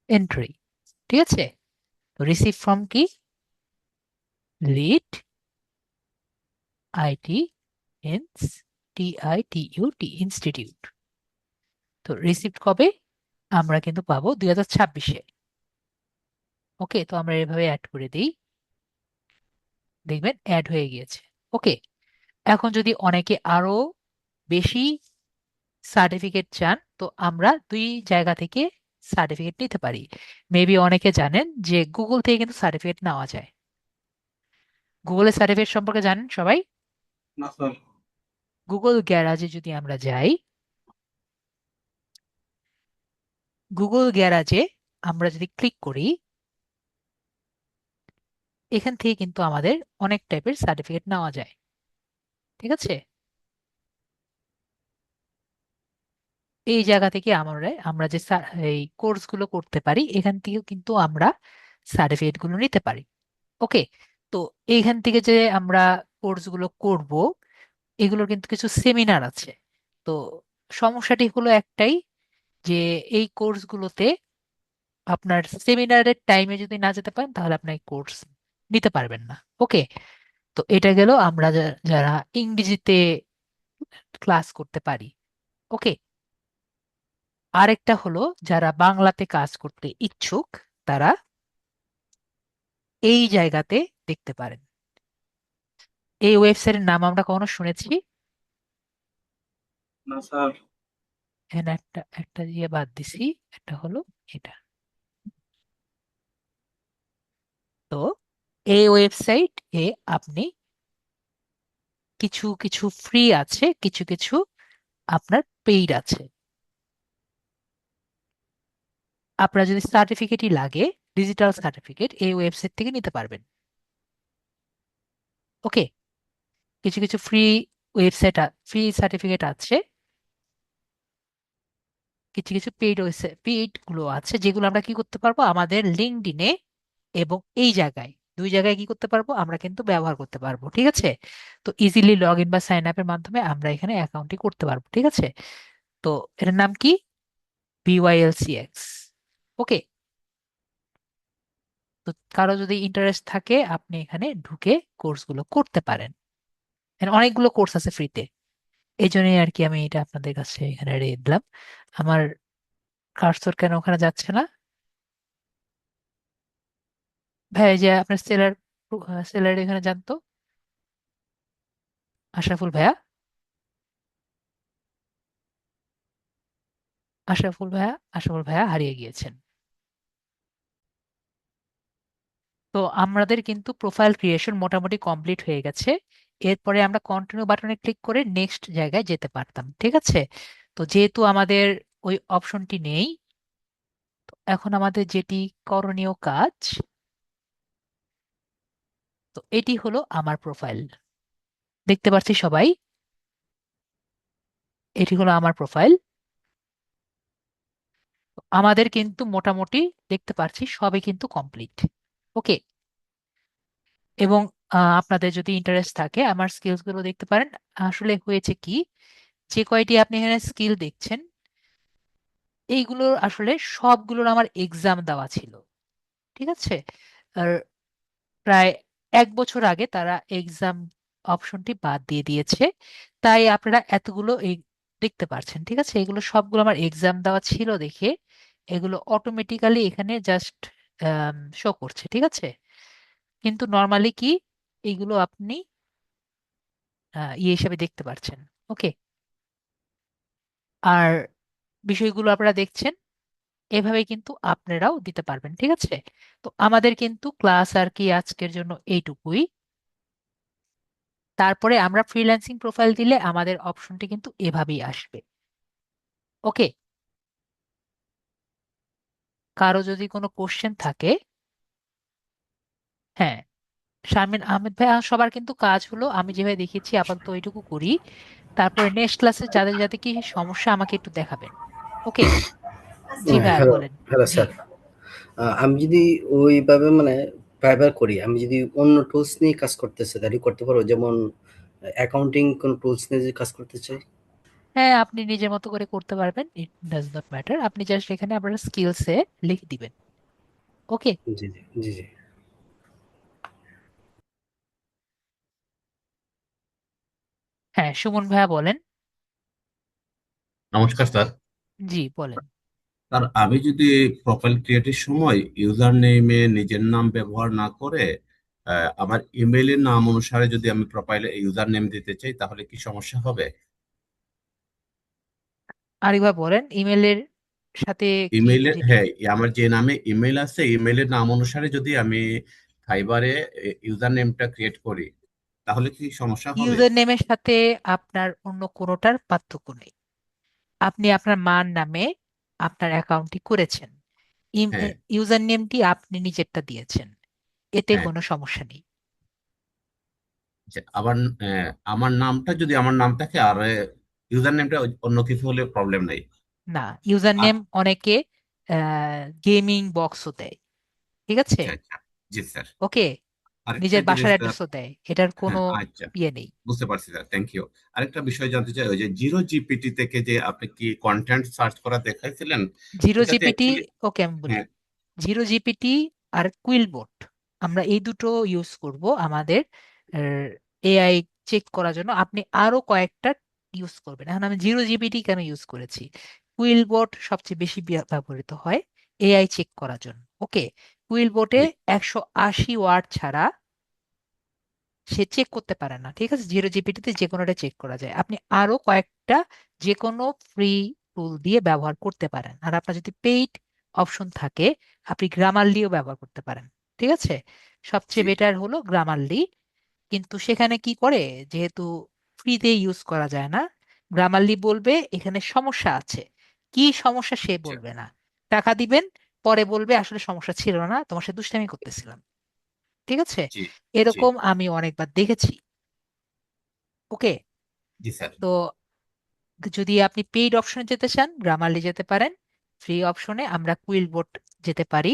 entry. ঠিক আছে, তো রিসিভ ফ্রম কি? Lead IT institute. তো রিসিপ্ট কবে? আমরা কিন্তু পাবো 2026-এ। ওকে, তো আমরা এভাবে অ্যাড করে দিই, দেখবেন অ্যাড হয়ে গিয়েছে। ওকে, এখন যদি অনেকে আরো বেশি সার্টিফিকেট চান, তো আমরা দুই জায়গা থেকে সার্টিফিকেট নিতে পারি। মেবি অনেকে জানেন যে গুগল থেকে কিন্তু সার্টিফিকেট নেওয়া যায়। গুগলের সার্টিফিকেট সম্পর্কে জানেন সবাই? না স্যার। গুগল গ্যারাজে যদি আমরা যাই, গুগল গ্যারাজে আমরা যদি ক্লিক করি, এখান থেকে কিন্তু আমাদের অনেক টাইপের সার্টিফিকেট নেওয়া যায়। ঠিক আছে, এই জায়গা থেকে আমরা আমরা যে এই কোর্সগুলো করতে পারি, এখান থেকেও কিন্তু আমরা সার্টিফিকেট গুলো নিতে পারি। ওকে, তো এইখান থেকে যে আমরা কোর্সগুলো করব, এগুলোর কিন্তু কিছু সেমিনার আছে। তো সমস্যাটি হলো একটাই, যে এই কোর্সগুলোতে আপনার সেমিনারের টাইমে যদি না যেতে পারেন, তাহলে আপনি কোর্স নিতে পারবেন না। ওকে, তো এটা গেল আমরা যারা ইংরেজিতে ক্লাস করতে পারি। ওকে, আরেকটা হলো যারা বাংলাতে কাজ করতে ইচ্ছুক, তারা এই জায়গাতে দেখতে পারেন। এই ওয়েবসাইটের নাম আমরা কখনো শুনেছি? না স্যার। এখানে একটা একটা দিয়ে বাদ দিছি, এটা হলো এটা। তো এই ওয়েবসাইট এ আপনি কিছু কিছু ফ্রি আছে, কিছু কিছু আপনার পেইড আছে। আপনার যদি সার্টিফিকেটই লাগে, ডিজিটাল সার্টিফিকেট এই ওয়েবসাইট থেকে নিতে পারবেন। ওকে, কিছু কিছু ফ্রি ওয়েবসাইট, ফ্রি সার্টিফিকেট আছে, কিছু কিছু পেইড গুলো আছে, যেগুলো আমরা কি করতে পারবো আমাদের লিঙ্কডইনে এবং এই জায়গায়, দুই জায়গায় কি করতে পারবো আমরা কিন্তু ব্যবহার করতে পারবো। ঠিক আছে, তো ইজিলি লগ ইন বা সাইন আপের মাধ্যমে আমরা এখানে অ্যাকাউন্টটি করতে পারবো। ঠিক আছে, তো এটার নাম কি? BYLCX। ওকে, তো কারো যদি ইন্টারেস্ট থাকে, আপনি এখানে ঢুকে কোর্সগুলো করতে পারেন। এখানে অনেকগুলো কোর্স আছে ফ্রিতে, এই জন্যই আর কি আমি এটা আপনাদের কাছে এখানে রেখে দিলাম। আমার কার্সর কেন ওখানে যাচ্ছে না? ভাই, এই যে আপনার সেলার এখানে জানতো, আশরাফুল ভাইয়া, আশরাফুল ভাইয়া হারিয়ে গিয়েছেন। তো আমাদের কিন্তু প্রোফাইল ক্রিয়েশন মোটামুটি কমপ্লিট হয়ে গেছে। এরপরে আমরা কন্টিনিউ বাটনে ক্লিক করে নেক্সট জায়গায় যেতে পারতাম। ঠিক আছে, তো যেহেতু আমাদের ওই অপশনটি নেই, তো এখন আমাদের যেটি করণীয় কাজ, তো এটি হলো আমার প্রোফাইল, দেখতে পাচ্ছি সবাই। এটি হলো আমার প্রোফাইল। আমাদের কিন্তু মোটামুটি দেখতে পাচ্ছি সবই কিন্তু কমপ্লিট। ওকে। এবং আপনাদের যদি ইন্টারেস্ট থাকে আমার স্কিলস গুলো দেখতে পারেন। আসলে হয়েছে কি, যে কয়টি আপনি এখানে স্কিল দেখছেন এইগুলোর আসলে সবগুলোর আমার এক্সাম দেওয়া ছিল, ঠিক আছে। আর প্রায় 1 বছর আগে তারা এক্সাম অপশনটি বাদ দিয়ে দিয়েছে, তাই আপনারা এতগুলো এই দেখতে পারছেন, ঠিক আছে। এগুলো সবগুলো আমার এক্সাম দেওয়া ছিল দেখে এগুলো অটোমেটিক্যালি এখানে জাস্ট শো করছে, ঠিক আছে। কিন্তু নর্মালি কি এইগুলো আপনি ইয়ে হিসাবে দেখতে পারছেন। ওকে। আর বিষয়গুলো আপনারা দেখছেন, এভাবে কিন্তু আপনারাও দিতে পারবেন, ঠিক আছে। তো আমাদের কিন্তু ক্লাস আর কি আজকের জন্য এইটুকুই। তারপরে আমরা ফ্রিল্যান্সিং প্রোফাইল দিলে আমাদের অপশনটি কিন্তু এভাবেই আসবে। ওকে। কারো যদি কোনো কোশ্চেন থাকে। হ্যাঁ, শারমিন আহমেদ ভাই, সবার কিন্তু কাজ হলো আমি যেভাবে দেখিয়েছি আপাতত ওইটুকু করি। তারপরে নেক্সট ক্লাসে যাদের যাতে কি সমস্যা আমাকে একটু দেখাবেন। ওকে। জি ভাইয়া হ্যালো বলেন। হ্যালো জি। স্যার। আমি যদি ওইভাবে মানে ফাইবার করি, আমি যদি অন্য টুলস নিয়ে কাজ করতেছে তাহলে করতে পারবো, যেমন অ্যাকাউন্টিং কোন টুলস নিয়ে যদি কাজ করতে চাই। হ্যাঁ, আপনি নিজের মতো করে করতে পারবেন, ইট ডাজ নট ম্যাটার। আপনি জাস্ট এখানে আপনার স্কিলসে লিখে দিবেন। ওকে। জি জি জি জি। হ্যাঁ, সুমন ভাইয়া বলেন। নমস্কার স্যার। জি বলেন। স্যার, আমি যদি প্রোফাইল ক্রিয়েটের সময় ইউজার নেমে নিজের নাম ব্যবহার না করে আমার ইমেইলের নাম অনুসারে যদি আমি প্রোফাইলে ইউজার নেম দিতে চাই তাহলে কি সমস্যা হবে? আরেকবার বলেন, ইমেলের সাথে কি ইমেইলের, যদি হ্যাঁ, আমার যে নামে ইমেইল আছে ইমেইলের নাম অনুসারে যদি আমি ফাইবারে ইউজার নেমটা ক্রিয়েট করি তাহলে কি সমস্যা হবে? ইউজার নেমের সাথে আপনার অন্য কোনোটার পার্থক্য নেই। আপনি আপনার মার নামে আপনার অ্যাকাউন্টটি করেছেন, হ্যাঁ, ইউজার নেমটি আপনি নিজেরটা দিয়েছেন, এতে হ্যাঁ। কোনো সমস্যা নেই। যে আবার আমার নামটা যদি আমার নাম থাকে আর ইউজার নেমটা অন্য কিছু হলে প্রবলেম নেই। না, ইউজার আ- নেম অনেকে গেমিং বক্সও দেয়, ঠিক আছে। আচ্ছা আচ্ছা। জি স্যার। ওকে। আরেকটা নিজের জিনিস বাসার স্যার। অ্যাড্রেসও দেয়, এটার কোনো হ্যাঁ, আচ্ছা, ইয়ে নেই। বুঝতে পারছি স্যার, থ্যাংক ইউ। আরেকটা বিষয় জানতে চাই, ওই যে জিরো জিপিটি থেকে যে আপনি কি কন্টেন্ট সার্চ করা দেখাইছিলেন জিরো ওটাতে জিপিটি, অ্যাকচুয়ালি, ওকে আমি বলি। হ্যাঁ, জিরো জিপিটি আর কুইলবোট, আমরা এই দুটো ইউজ করব আমাদের এআই চেক করার জন্য। আপনি আরো কয়েকটা ইউজ করবেন। এখন আমি জিরো জিপিটি কেন ইউজ করেছি, কুইলবোট সবচেয়ে বেশি ব্যবহৃত হয় এআই চেক করার জন্য। ওকে। কুইলবোটে জি, 180 ওয়ার্ড ছাড়া সে চেক করতে পারে না, ঠিক আছে। জিরো জিপিটিতে যে কোনোটা চেক করা যায়। আপনি আরো কয়েকটা যে কোনো ফ্রি টুল দিয়ে ব্যবহার করতে পারেন। আর আপনার যদি পেইড অপশন থাকে আপনি গ্রামারলিও ব্যবহার করতে পারেন, ঠিক আছে। জি, সবচেয়ে বেটার হলো গ্রামারলি। কিন্তু সেখানে কি করে, যেহেতু ফ্রিতে ইউজ করা যায় না, গ্রামারলি বলবে এখানে সমস্যা আছে। কি সমস্যা সে আচ্ছা, বলবে না, টাকা দিবেন, পরে বলবে আসলে সমস্যা ছিল না, তোমার সাথে দুষ্টামি করতেছিলাম, ঠিক আছে। জি, জি, এরকম আমি অনেকবার দেখেছি। ওকে। জি স্যার। তো যদি আপনি পেইড অপশনে যেতে চান গ্রামারলি যেতে পারেন, ফ্রি অপশনে আমরা কুইলবোট যেতে পারি,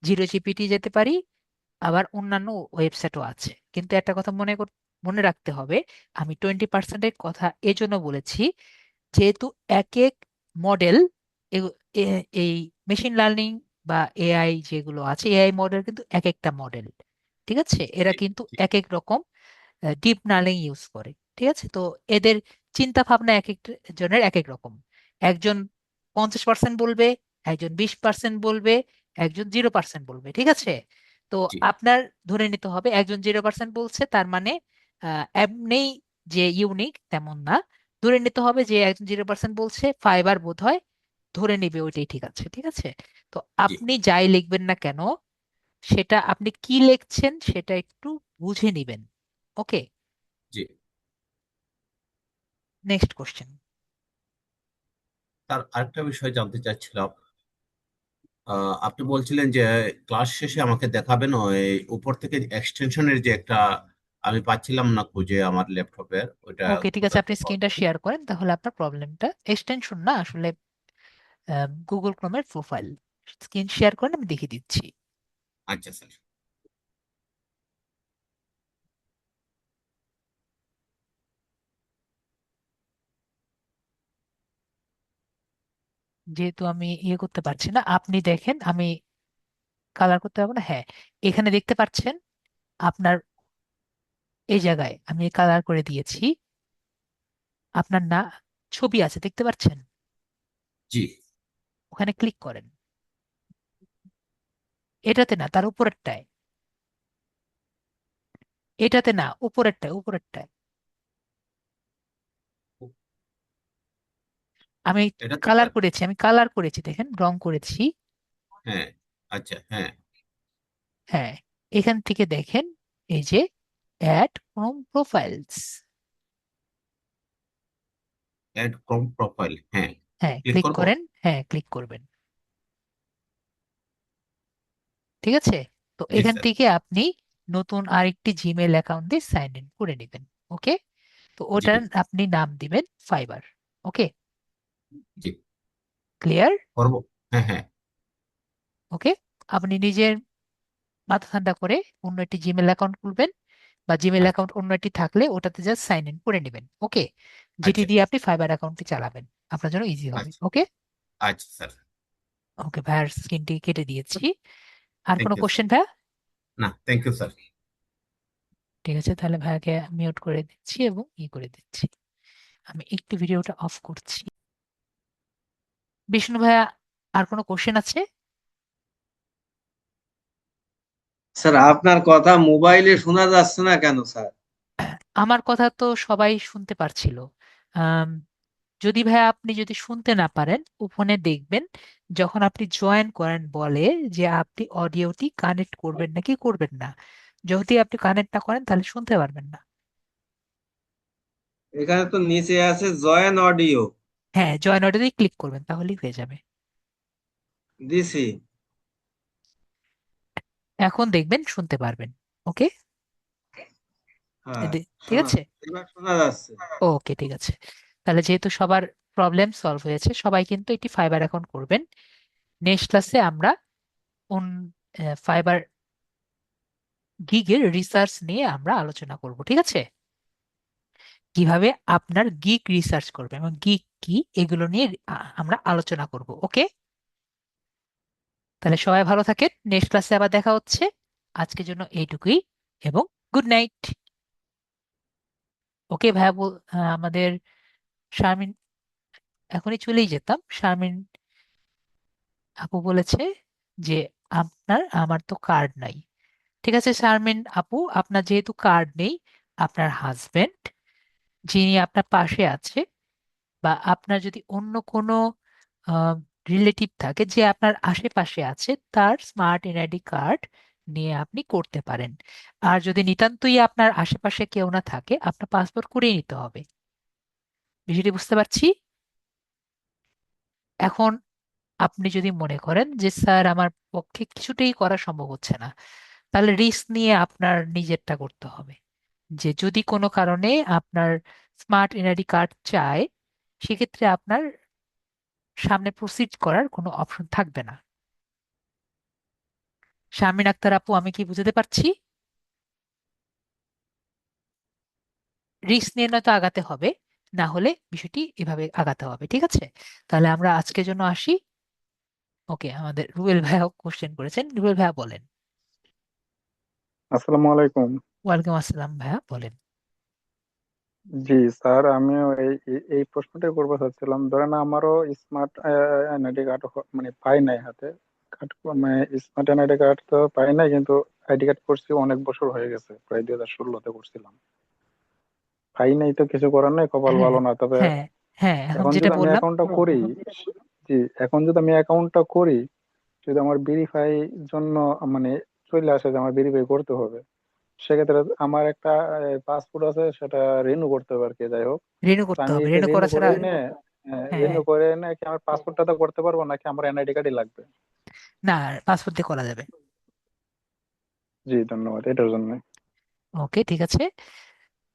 জিরো জিপিটি যেতে পারি, আবার অন্যান্য ওয়েবসাইটও আছে। কিন্তু একটা কথা মনে রাখতে হবে, আমি 20%-এর কথা এজন্য বলেছি যেহেতু এক এক মডেল, এই মেশিন লার্নিং বা এআই যেগুলো আছে এআই মডেল কিন্তু এক একটা মডেল, ঠিক আছে। এরা জি, কিন্তু জি, এক এক রকম ডিপ লার্নিং ইউজ করে, ঠিক আছে। তো এদের চিন্তা ভাবনা এক এক জনের এক এক রকম। একজন 50% বলবে, একজন 20% বলবে, একজন 0% বলবে, ঠিক আছে। তো জি, আপনার ধরে নিতে হবে একজন 0% বলছে তার মানে এমনি যে ইউনিক তেমন না। ধরে নিতে হবে যে একজন 0% বলছে ফাইবার বোধ হয়, ধরে নিবে ওইটাই ঠিক আছে, ঠিক আছে। তো জি, আপনি যাই লিখবেন না কেন সেটা আপনি কি লিখছেন সেটা একটু বুঝে নিবেন। ওকে। জি। Next question. তার আরেকটা বিষয় জানতে চাচ্ছিলাম, আপনি বলছিলেন যে ক্লাস শেষে আমাকে দেখাবেন ওই উপর থেকে এক্সটেনশনের যে একটা আমি পাচ্ছিলাম না খুঁজে আমার ল্যাপটপের ওইটা ওকে, ঠিক আছে, কোথায় আপনি পাবো? স্ক্রিনটা শেয়ার করেন, তাহলে আপনার প্রবলেমটা এক্সটেনশন না, আসলে গুগল ক্রোমের প্রোফাইল। স্ক্রিন শেয়ার করেন, আমি দেখিয়ে দিচ্ছি। আচ্ছা স্যার। যেহেতু আমি ইয়ে করতে পারছি না, আপনি দেখেন, আমি কালার করতে পারবো না। হ্যাঁ, এখানে দেখতে পাচ্ছেন আপনার এই জায়গায় আমি কালার করে দিয়েছি। আপনার না ছবি আছে, দেখতে পাচ্ছেন? জি। ওখানে ক্লিক করেন। এটাতে না, তার উপরেরটায়। এটাতে না, উপরেরটায়, উপরেরটায়। আমি এটাতে কালার স্যার? করেছি, আমি কালার করেছি, দেখেন রং করেছি। হ্যাঁ। আচ্ছা, হ্যাঁ। হ্যাঁ, এখান থেকে দেখেন এই যে add from profiles. Add from profile, হ্যাঁ। হ্যাঁ, ক্লিক ক্লিক করব? করেন। হ্যাঁ, ক্লিক করবেন। ঠিক আছে, তো জি এখান স্যার। থেকে আপনি নতুন আরেকটি জিমেল অ্যাকাউন্ট দিয়ে সাইন ইন করে নেবেন। ওকে, তো জি। ওটার আপনি নাম দিবেন ফাইবার। ওকে, জি। ক্লিয়ার? করব। হ্যাঁ, হ্যাঁ। ওকে, আপনি নিজের মাথা ঠান্ডা করে অন্য একটি জিমেল অ্যাকাউন্ট খুলবেন, বা জিমেল আচ্ছা, অ্যাকাউন্ট অন্য একটি থাকলে ওটাতে জাস্ট সাইন ইন করে নেবেন। ওকে, যেটি আচ্ছা, দিয়ে আপনি ফাইবার অ্যাকাউন্টটি চালাবেন, আপনার জন্য ইজি হবে। আচ্ছা, ওকে। আচ্ছা স্যার। ওকে, ভাইয়ার স্ক্রিনটি কেটে দিয়েছি। আর থ্যাংক কোনো ইউ স্যার। কোশ্চেন ভাইয়া? না, থ্যাংক ইউ স্যার। ঠিক আছে, তাহলে ভাইয়াকে মিউট করে দিচ্ছি এবং ই করে দিচ্ছি। আমি একটু ভিডিওটা অফ করছি। বিষ্ণু ভাইয়া, আর কোনো কোশ্চেন আছে? স্যার আপনার কথা মোবাইলে শোনা যাচ্ছে না কেন স্যার? আমার কথা তো সবাই শুনতে পারছিল। আম, যদি ভাইয়া আপনি যদি শুনতে না পারেন, ফোনে দেখবেন যখন আপনি জয়েন করেন বলে যে আপনি অডিওটি কানেক্ট করবেন নাকি করবেন না। যদি আপনি কানেক্ট না করেন তাহলে শুনতে পারবেন না। এখানে তো নিচে আছে জয়েন অডিও। হ্যাঁ, জয়েন অডিওতে ক্লিক করবেন, তাহলেই হয়ে যাবে। দিছি। এখন দেখবেন শুনতে পারবেন। ওকে, হ্যাঁ, ঠিক শোনা আছে। এবার শোনা যাচ্ছে। ওকে, ঠিক আছে, তাহলে যেহেতু সবার প্রবলেম সলভ হয়েছে, সবাই কিন্তু একটি ফাইবার অ্যাকাউন্ট করবেন। নেক্সট ক্লাসে আমরা ফাইবার গিগের রিসার্চ নিয়ে আমরা আলোচনা করব। ঠিক আছে, কিভাবে আপনার গিগ রিসার্চ করবে এবং গিগ কি, এগুলো নিয়ে আমরা আলোচনা করব। ওকে, তাহলে সবাই ভালো থাকেন, নেক্সট ক্লাসে আবার দেখা হচ্ছে। আজকের জন্য এইটুকুই, এবং গুড নাইট। ওকে ভাইয়া, আমাদের শারমিন, এখনই চলেই যেতাম। শারমিন আপু বলেছে যে আমার তো কার্ড নাই। ঠিক আছে শারমিন আপু, আপনার যেহেতু কার্ড নেই, আপনার হাজবেন্ড যিনি আপনার পাশে আছে, বা আপনার যদি অন্য কোনো রিলেটিভ থাকে যে আপনার আশেপাশে আছে, তার স্মার্ট এনআইডি কার্ড নিয়ে আপনি করতে পারেন। আর যদি নিতান্তই আপনার আশেপাশে কেউ না থাকে, আপনার পাসপোর্ট করিয়ে নিতে হবে। বিষয়টি বুঝতে পারছি। এখন আপনি যদি মনে করেন যে স্যার আমার পক্ষে কিছুতেই করা সম্ভব হচ্ছে না, তাহলে রিস্ক নিয়ে আপনার নিজেরটা করতে হবে। যে যদি কোনো কারণে আপনার স্মার্ট এনআইডি কার্ড চায়, সেক্ষেত্রে আপনার সামনে প্রসিড করার কোনো অপশন থাকবে না। শারমিন আক্তার আপু, আমি কি বুঝতে পারছি? রিস্ক নিয়ে নয়তো আগাতে হবে, না হলে বিষয়টি এভাবে আগাতে হবে। ঠিক আছে, তাহলে আমরা আজকের জন্য আসি। ওকে, আমাদের রুবেল ভাইয়া কোশ্চেন করেছেন, রুবেল ভাইয়া বলেন। আসসালামু আলাইকুম। ওয়ালাইকুম আসসালাম, ভাইয়া বলেন। জি স্যার, আমিও এই এই এই প্রশ্নটাই করবো চাচ্ছিলাম। ধরেন আমারও স্মার্ট এনআইডি কার্ড মানে পাই নাই হাতে। কার্ড মানে স্মার্ট এনআইডি কার্ড তো পাই নাই, কিন্তু আইডি কার্ড করছি অনেক বছর হয়ে গেছে, প্রায় 2016-তে করছিলাম। পাই নাই তো কিছু করার নাই, কপাল হ্যাঁ, ভালো না। তবে হ্যাঁ, হ্যাঁ, এখন এখন যেটা যদি আমি বললাম। অ্যাকাউন্টটা করি, জি এখন যদি আমি অ্যাকাউন্টটা করি, যদি আমার ভেরিফাই জন্য মানে চলে আসে যে আমার ভেরিফাই করতে হবে, সেক্ষেত্রে আমার একটা পাসপোর্ট আছে, সেটা রিনিউ করতে হবে আর কি। যাই হোক, রিনিউ তো করতে আমি হবে, এটা রিনিউ করা রিনিউ করে ছাড়া। এনে হ্যাঁ, রিনিউ করে এনে কি আমার পাসপোর্টটা তো করতে পারবো, নাকি আমার এনআইডি কার্ডই লাগবে? না, পাসপোর্ট দিয়ে করা যাবে। জি ধন্যবাদ এটার জন্য। ওকে, ঠিক আছে।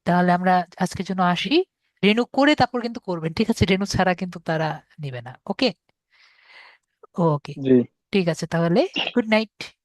তাহলে আমরা আজকের জন্য আসি। রেনু করে তারপর কিন্তু করবেন, ঠিক আছে? রেনু ছাড়া কিন্তু তারা নিবে না। ওকে। ওকে, জি। ঠিক আছে তাহলে। Good night.